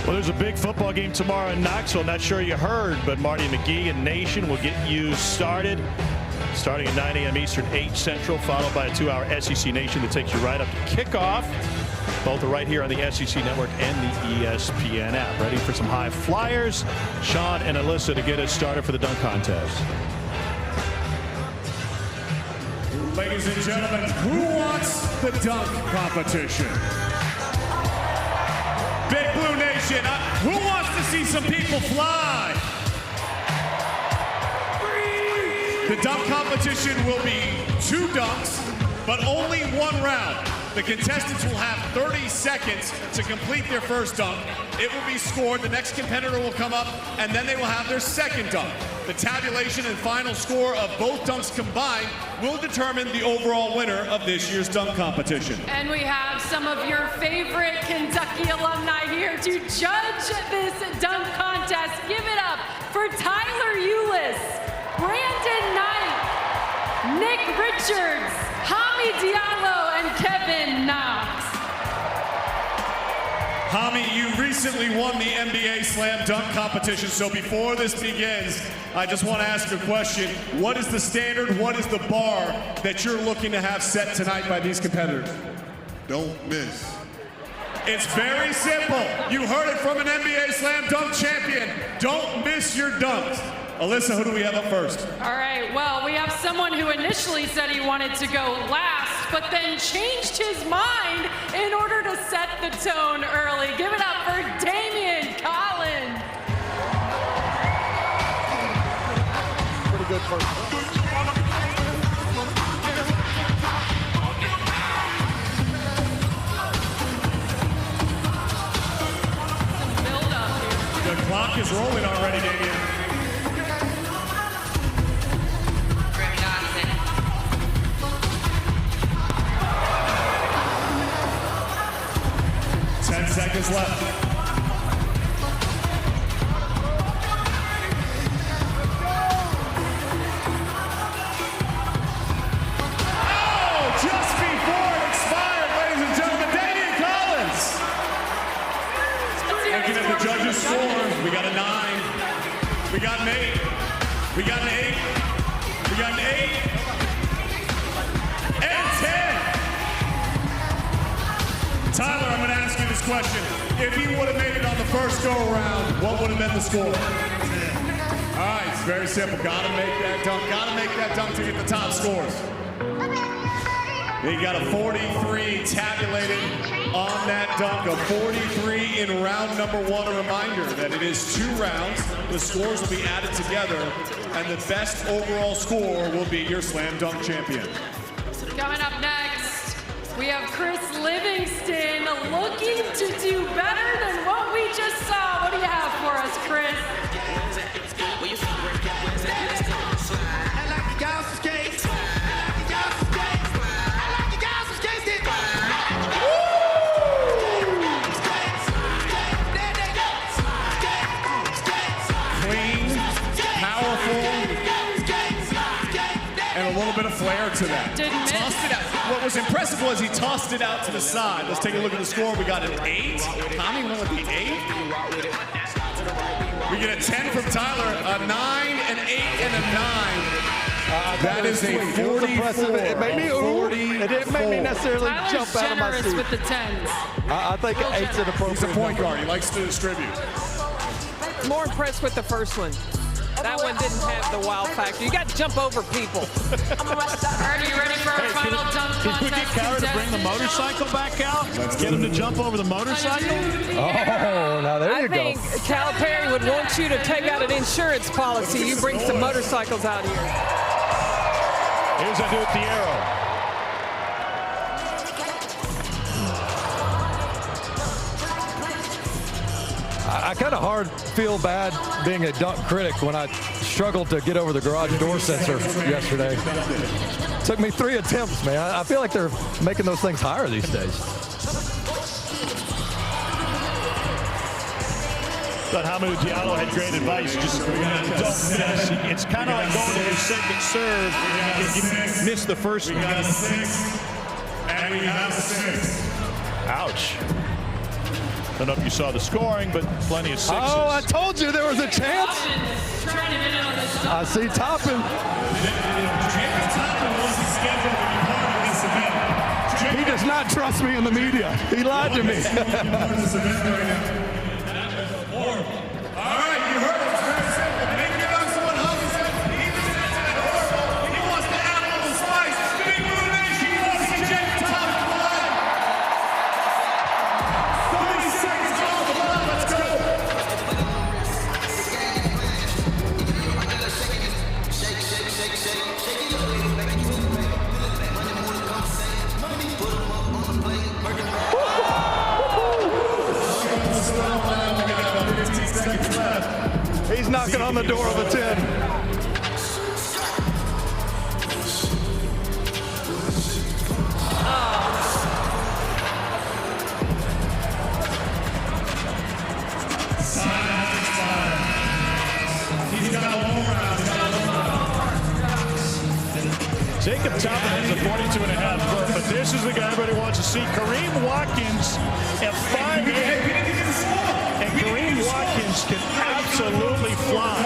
Well, there's a big football game tomorrow in Knoxville. Not sure you heard, but Marty McGee and Nation will get you started. Starting at 9 a.m. Eastern, 8 Central, followed by a 2-hour SEC Nation that takes you right up to kickoff. Both are right here on the SEC Network and the ESPN app. Ready for some high flyers? Sean and Alyssa to get us started for the dunk contest. Ladies and gentlemen, who wants the dunk competition? Big Blue Nation, who wants to see some people fly? The dunk competition will be 2 dunks, but only 1 round. The contestants will have 30 seconds to complete their first dunk. It will be scored, the next competitor will come up, and then they will have their second dunk. The tabulation and final score of both dunks combined will determine the overall winner of this year's dunk competition. And we have some of your favorite Kentucky alumni here to judge this dunk contest. Give it up for Tyler Eulis, Brandon Knight, Nick Richards, Hami Diallo, and Kevin Knox. Hami, you recently won the NBA Slam Dunk competition, so before this begins, I just want to ask a question. What is the standard, what is the bar that you're looking to have set tonight by these competitors? Don't miss. It's very simple. You heard it from an NBA Slam Dunk champion. Don't miss your dunks. Alyssa, who do we have up first? All right, well, we have someone who initially said he wanted to go last, but then changed his mind in order to set the tone early. Give it up for Damian Collins. Pretty good first. Build up here. The clock is rolling already, Damian. 10 seconds left. Oh, just before it expired, ladies and gentlemen, Damian Collins. Looking at the judges' scores, we got a 9, we got an 8, we got an 8, we got an 8, and 10. Tyler, I'm going to ask you this question. If he would have made it on the first go-around, what would have been the score? All right, it's very simple. Got to make that dunk. Got to make that dunk to get the top scores. He got a 43 tabulated on that dunk, a 43 in round number 1. A reminder that it is 2 rounds. The scores will be added together, and the best overall score will be your slam dunk champion. Coming up next, we have Chris Livingston looking to do better than what we just saw. What do you have for us, Chris? Clean, powerful, and a little bit of flair to that. Didn't miss. Tossed it out. What was impressive was he tossed it out to the side. Let's take a look at the score. We got an 8. Tommy went with the 8. We get a 10 from Tyler, a 9, an 8, and a 9. That is a 44. It made me it didn't make me necessarily Tyler's jump out of my generous seat. with the 10s. I think 8's an appropriate. He's a point guard. He likes to distribute. More impressed with the first one. That one didn't have the wow factor. You got to jump over people. Are you ready for our final dunk Can we get contest? Kara to bring the motorcycle back out? Let's get him to jump over the motorcycle. Oh, now there you go. I think Calipari would want you to take out an insurance policy. You bring some motorcycles out here. Here's a do with the arrow. I kind of hard feel bad being a dunk critic when I struggled to get over the garage door sensor yesterday. Took me 3 attempts, man. I feel like they're making those things higher these days. But Hamidou Diallo had great advice. Just don't miss. It's kind of like going to your second serve. If you miss the first one. We got a 6, and we have a 6. Ouch. I don't know if you saw the scoring, but plenty of 6s. Oh, I told you there was a chance. I see Toppin. He does not trust me in the media. He lied to me. All right, you heard it. It's very simple. Big Blue knows what Huggy said. He wants the apple and spice. Big Blue Nation, he wants to check the top of the line. 30 seconds off the line. Let's go. He's knocking on the door of a 10. Jacob Toppin has a 42.5, but this is the guy everybody wants to see. Kareem Watkins at 5'8". And Kareem Watkins can absolutely fly.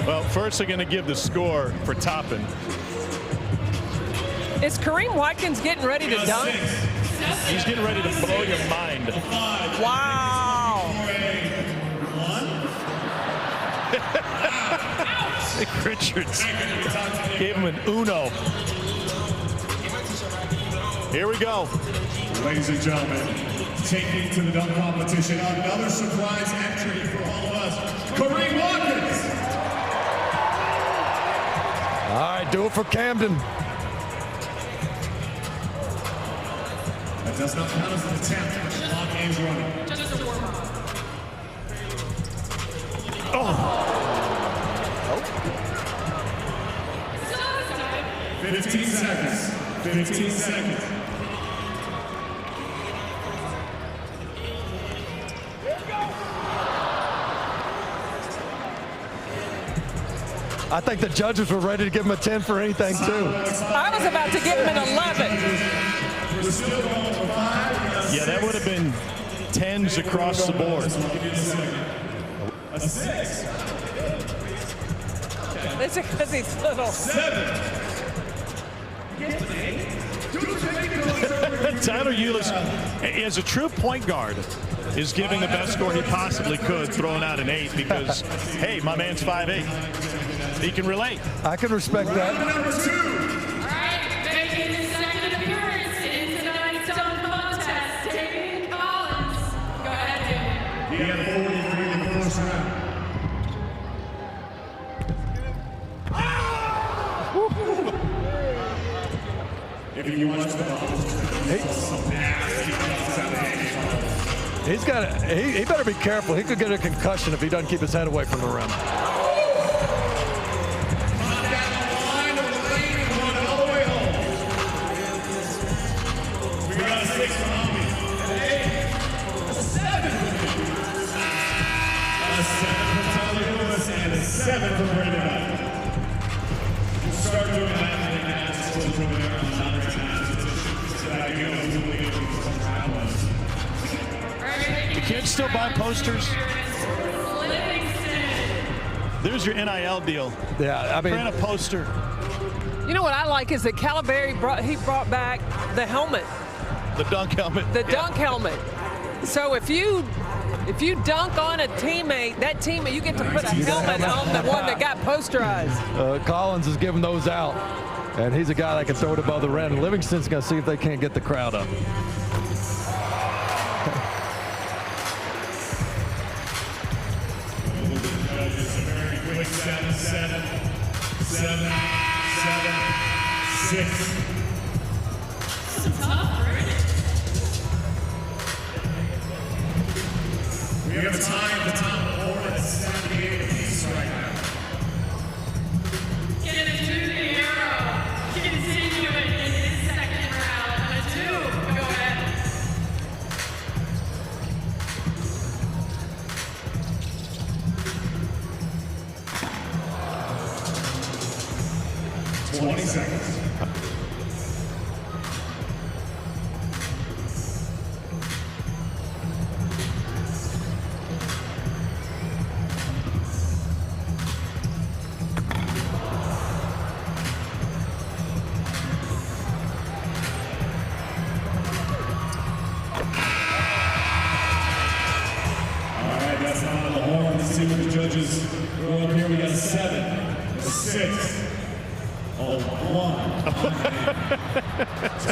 Well, first they're going to give the score for Toppin. Is Kareem Watkins getting ready to dunk? He's getting ready to blow your mind. Wow. Richards gave him an uno. Here we go. Ladies and gentlemen, taking to the dunk competition, another surprise entry for all of us, Kareem Watkins. All right, do it for Camden. That does not count as an attempt, but the clock is running. Just a warm-up. Oh. 15 seconds. 15 seconds. I think the judges were ready to give him a 10 for anything, too. I was about to give him an 11. Yeah, that would have been 10s across the board. A 6. It's because he's little. 7. Tyler Ulis, as a true point guard, is giving the best score he possibly could, throwing out an 8 because, hey, my man's 5'8". He can relate. I can respect that. Number 2. All right, making his second appearance in tonight's dunk contest, David Collins. Go ahead, David. He had 43 in the first round. If you watch the He better be careful. He could get a concussion if he doesn't keep his head away from the rim. We got a 6 from Omni. An 8. A 7. A 7 from Tyler Lewis and a 7 from Brandon Knight. We'll start doing that in the next over there on the other side. So that you know who the The kids still buy posters? There's your NIL deal. Yeah, I mean, print a poster. You know what I like is that Calaberry brought back the helmet. The dunk helmet. The dunk helmet. So if you dunk on a teammate, that teammate, you get to put a helmet on the one that got posterized. Collins is giving those out, and he's a guy that can throw it above the rim. And Livingston's going to see if they can't get the crowd up. Seven, 6. This is tough, right? We have a tie at the top of the board at 78 apiece right now. Continuing in his second round. A 2. Go ahead. $20 seconds. That's not on the horn. Let's see what the judges go up here. We got a 7, a 6, a 1.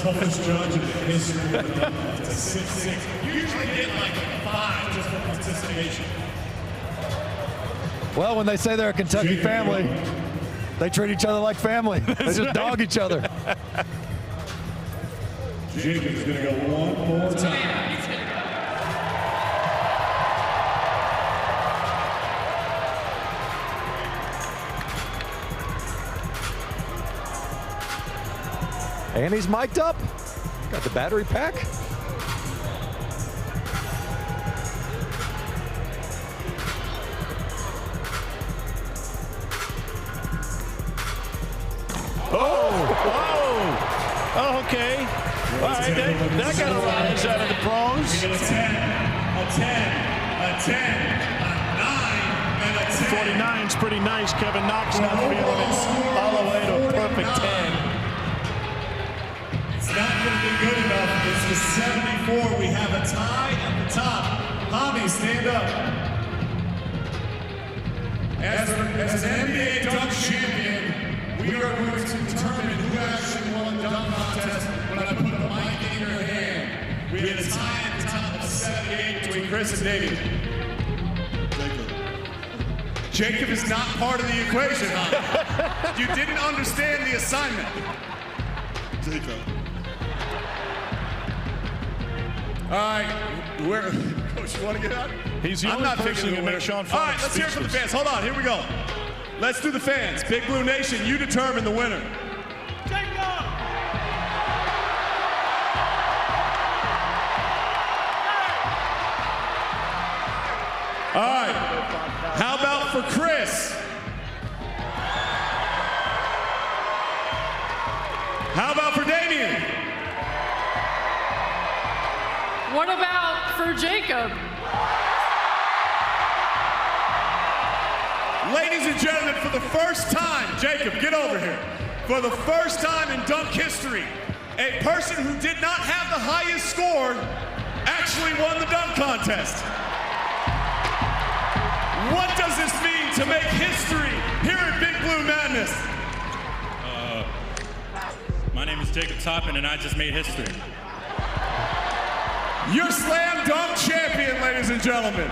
Toughest judge in the history of the dunk contest. 6-6. You usually get like a 5 just for participation. Well, when they say they're a Kentucky family, they treat each other like family. They just dog each other. Jacob's going to go one more time. And he's mic'd up. Got the battery pack. Oh, okay. All right, that got a rise out of the pros. We get a 10, a 10, a 10, a 9, and a 10. 49's pretty nice. Kevin Knox not feeling it all the way to a perfect 10. It's not going to be good enough. It's the 74. We have a tie at the top. Hami, stand up. As an NBA dunk champion, we are going to determine who actually won the dunk contest when I put the mic in your hand. We had a tie at the top of 78 between Chris and David. Jacob is not part of the equation, huh? You didn't understand the assignment. Jacob. All right, Coach, you want to get out? He's the only person who can make Sean Fox. All right, let's hear it from the fans. Hold on, here we go. Let's do the fans. Big Blue Nation, you determine the winner. All right, how about for Chris? How about for Damian? What about for Jacob? Ladies and gentlemen, for the first time, Jacob, get over here. For the first time in dunk history, a person who did not have the highest score actually won the dunk contest. What does this mean to make history here at Big Blue Madness? My name is Jacob Toppin, and I just made history. You're slam dunk champion, ladies and gentlemen.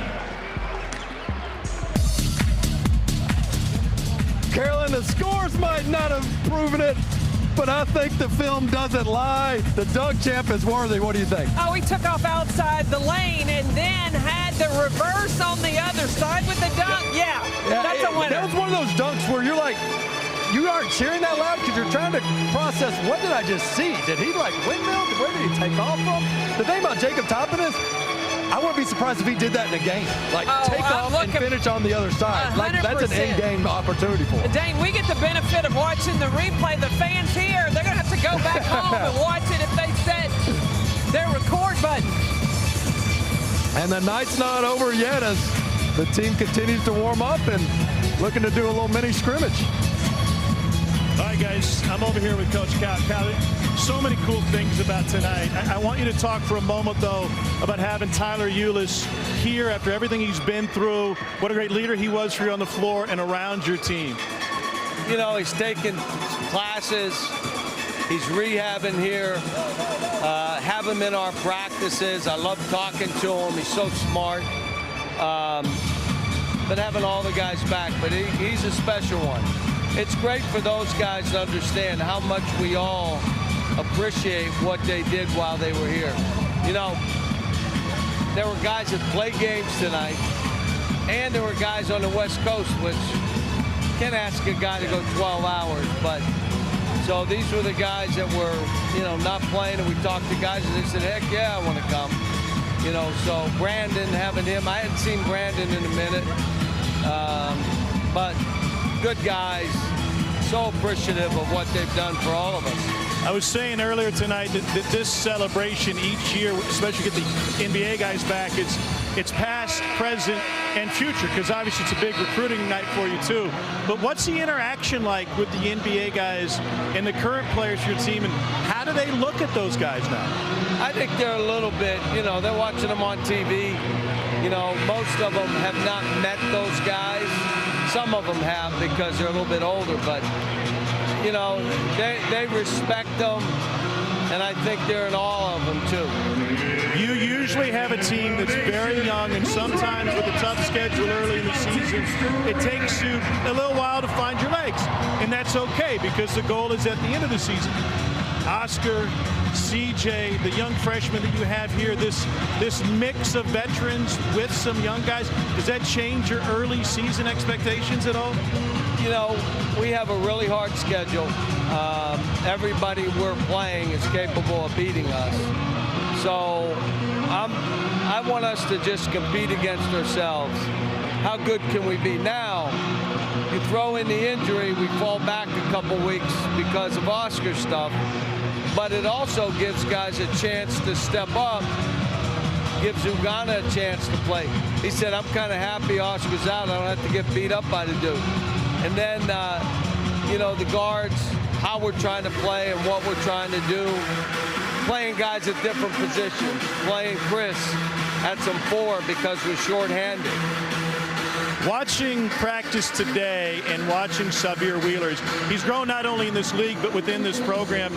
Carolyn, the scores might not have proven it, but I think the film doesn't lie. The dunk champ is worthy. What do you think? Oh, he took off outside the lane and then had the reverse on the other side with the dunk. Yeah, that's a winner. That was one of those dunks where you're like, you aren't cheering that loud because you're trying to process, what did I just see? Did he like windmill? Where did he take off from? The thing about Jacob Toppin is, I wouldn't be surprised if he did that in a game. Like, take off and finish on the other side. Like, that's an in-game opportunity for him. Dane, we get the benefit of watching the replay. The fans here, they're going to have to go back home and watch it if they set their record button. And the night's not over yet as the team continues to warm up and looking to do a little mini scrimmage. All right, guys, I'm over here with Coach Cal. So many cool things about tonight. I want you to talk for a moment, though, about having Tyler Ulis here after everything he's been through. What a great leader he was for you on the floor and around your team. You know, he's taking classes. He's rehabbing here. Have him in our practices. I love talking to him. He's so smart. Been having all the guys back, but he's a special one. It's great for those guys to understand how much we all appreciate what they did while they were here. You know, there were guys that played games tonight, and there were guys on the West Coast, which can't ask a guy to go 12 hours. But so these were the guys that were, not playing, and we talked to guys, and they said, heck yeah, I want to come. So Brandon, having him, I hadn't seen Brandon in a minute, but good guys, so appreciative of what they've done for all of us. I was saying earlier tonight that this celebration each year, especially get the NBA guys back, it's past, present, and future, because obviously it's a big recruiting night for you too. But what's the interaction like with the NBA guys and the current players for your team, and how do they look at those guys now? I think they're a little bit, they're watching them on TV. Most of them have not met those guys. Some of them have because they're a little bit older, but they respect them, and I think they're in awe of them too. You usually have a team that's very young, and sometimes with a tough schedule early in the season, it takes you a little while to find your legs, and that's okay because the goal is at the end of the season. Oscar, CJ, the young freshmen that you have here, this mix of veterans with some young guys, does that change your early season expectations at all? We have a really hard schedule. Everybody we're playing is capable of beating us. So I want us to just compete against ourselves. How good can we be? Now, you throw in the injury, we fall back a couple weeks because of Oscar stuff. But it also gives guys a chance to step up, gives Ugana a chance to play. He said, I'm kind of happy Oscar's out. I don't have to get beat up by the dude. And then, the guards, how we're trying to play and what we're trying to do. Playing guys at different positions. Playing Chris at some 4 because we're shorthanded. Watching practice today and watching Xavier Wheeler, he's grown not only in this league but within this program.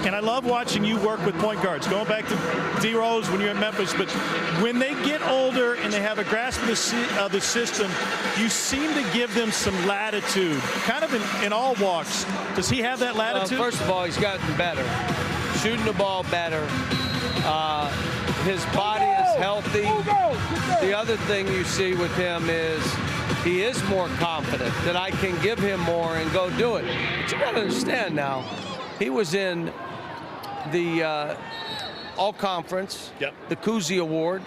And I love watching you work with point guards. Going back to D. Rose when you're in Memphis, but when they get older and they have a grasp of the system, you seem to give them some latitude, kind of in all walks. Does he have that latitude? First of all, he's gotten better, shooting the ball better. His body is healthy. The other thing you see with him is he is more confident that I can give him more and go do it. But you got to understand now, he was in the All-Conference, the Cousy Award.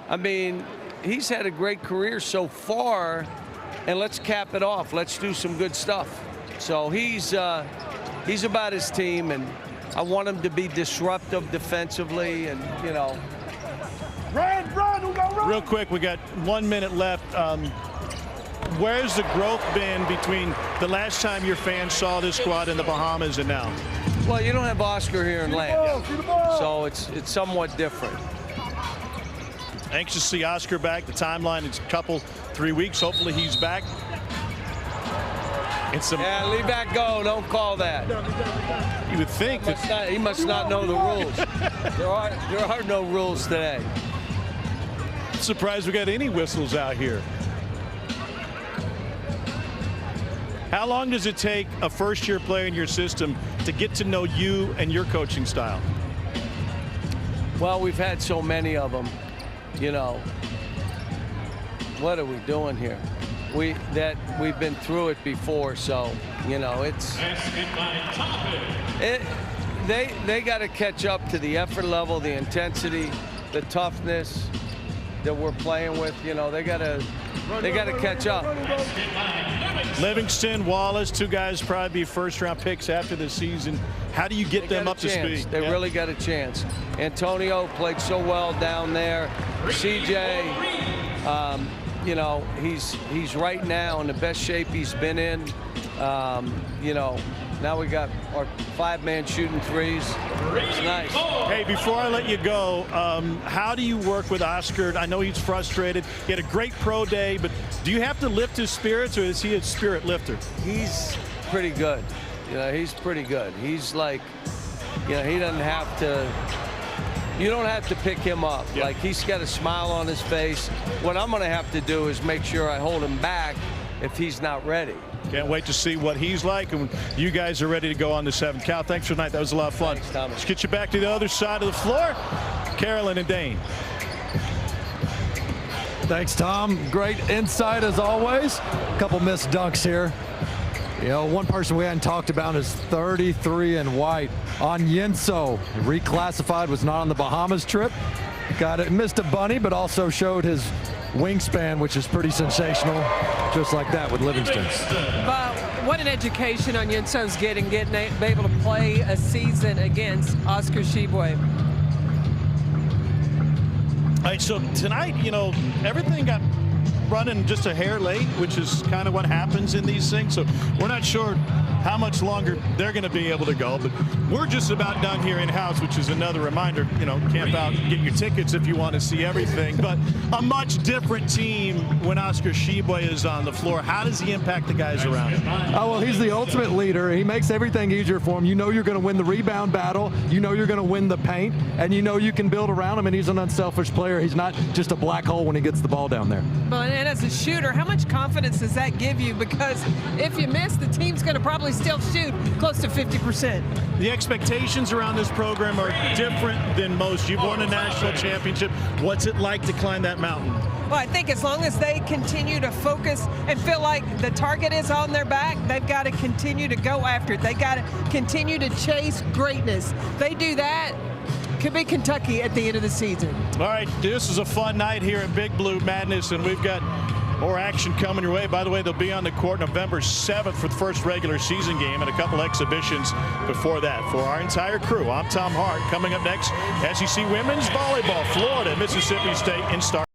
I mean, he's had a great career so far, and let's cap it off. Let's do some good stuff. So he's about his team, and I want him to be disruptive defensively, and, Run! Real quick, we got 1 minute left. Where's the growth been between the last time your fans saw this squad in the Bahamas and now? Well, you don't have Oscar here in Land, so it's somewhat different. Anxious to see Oscar back. The timeline is a couple, 3 weeks. Hopefully he's back. Yeah, leave that go. Don't call that. You would think that he must not know the rules. There are no rules today. Surprised we got any whistles out here. How long does it take a first-year player in your system to get to know you and your coaching style? Well, we've had so many of them. What are we doing here? We've been through it before, so they got to catch up to the effort level, the intensity, the toughness that we're playing with. They got to catch up. Livingston, Wallace, 2 guys probably be first-round picks after the season. How do you get them up to speed? They really got a chance. Antonio played so well down there. CJ, he's right now in the best shape he's been in. Now we got our 5-man shooting threes. It's nice. Hey, before I let you go, how do you work with Oscar? I know he's frustrated. He had a great pro day, but do you have to lift his spirits, or is he a spirit lifter? He's pretty good. He's pretty good. He's like, he doesn't have to. You don't have to pick him up. Yep. Like, he's got a smile on his face. What I'm going to have to do is make sure I hold him back if he's not ready. Can't wait to see what he's like, and you guys are ready to go on the 7th. Cal, thanks for tonight. That was a lot of fun. Thanks, Thomas. Let's get you back to the other side of the floor. Carolyn and Dane. Thanks, Tom. Great insight as always. A couple missed dunks here. You know, one person we hadn't talked about is 33 and white on Yinso. Reclassified, was not on the Bahamas trip. Got it, missed a bunny, but also showed his wingspan, which is pretty sensational, just like that with Livingston. But what an education on Yinso's getting able to play a season against Oscar Shibwe. All right, so tonight, you know, everything got running just a hair late, which is kind of what happens in these things. So we're not sure how much longer they're going to be able to go, but we're just about done here in-house, which is another reminder, you know, camp out, get your tickets if you want to see everything. But a much different team when Oscar Shibwe is on the floor. How does he impact the guys around him? Oh, well, he's the ultimate leader. He makes everything easier for him. You know you're going to win the rebound battle. You know you're going to win the paint, and you know you can build around him, and he's an unselfish player. He's not just a black hole when he gets the ball down there. But and as a shooter, how much confidence does that give you? Because if you miss, the team's going to probably still shoot close to 50%. The expectations around this program are different than most. You've won a national championship. What's it like to climb that mountain? Well, I think as long as they continue to focus and feel like the target is on their back, they've got to continue to go after it. They got to continue to chase greatness. They do that, could be Kentucky at the end of the season. All right, this is a fun night here at Big Blue Madness, and we've got more action coming your way. By the way, they'll be on the court November 7th for the first regular season game and a couple exhibitions before that. For our entire crew, I'm Tom Hart. Coming up next, SEC Women's Volleyball, Florida, Mississippi State in Star.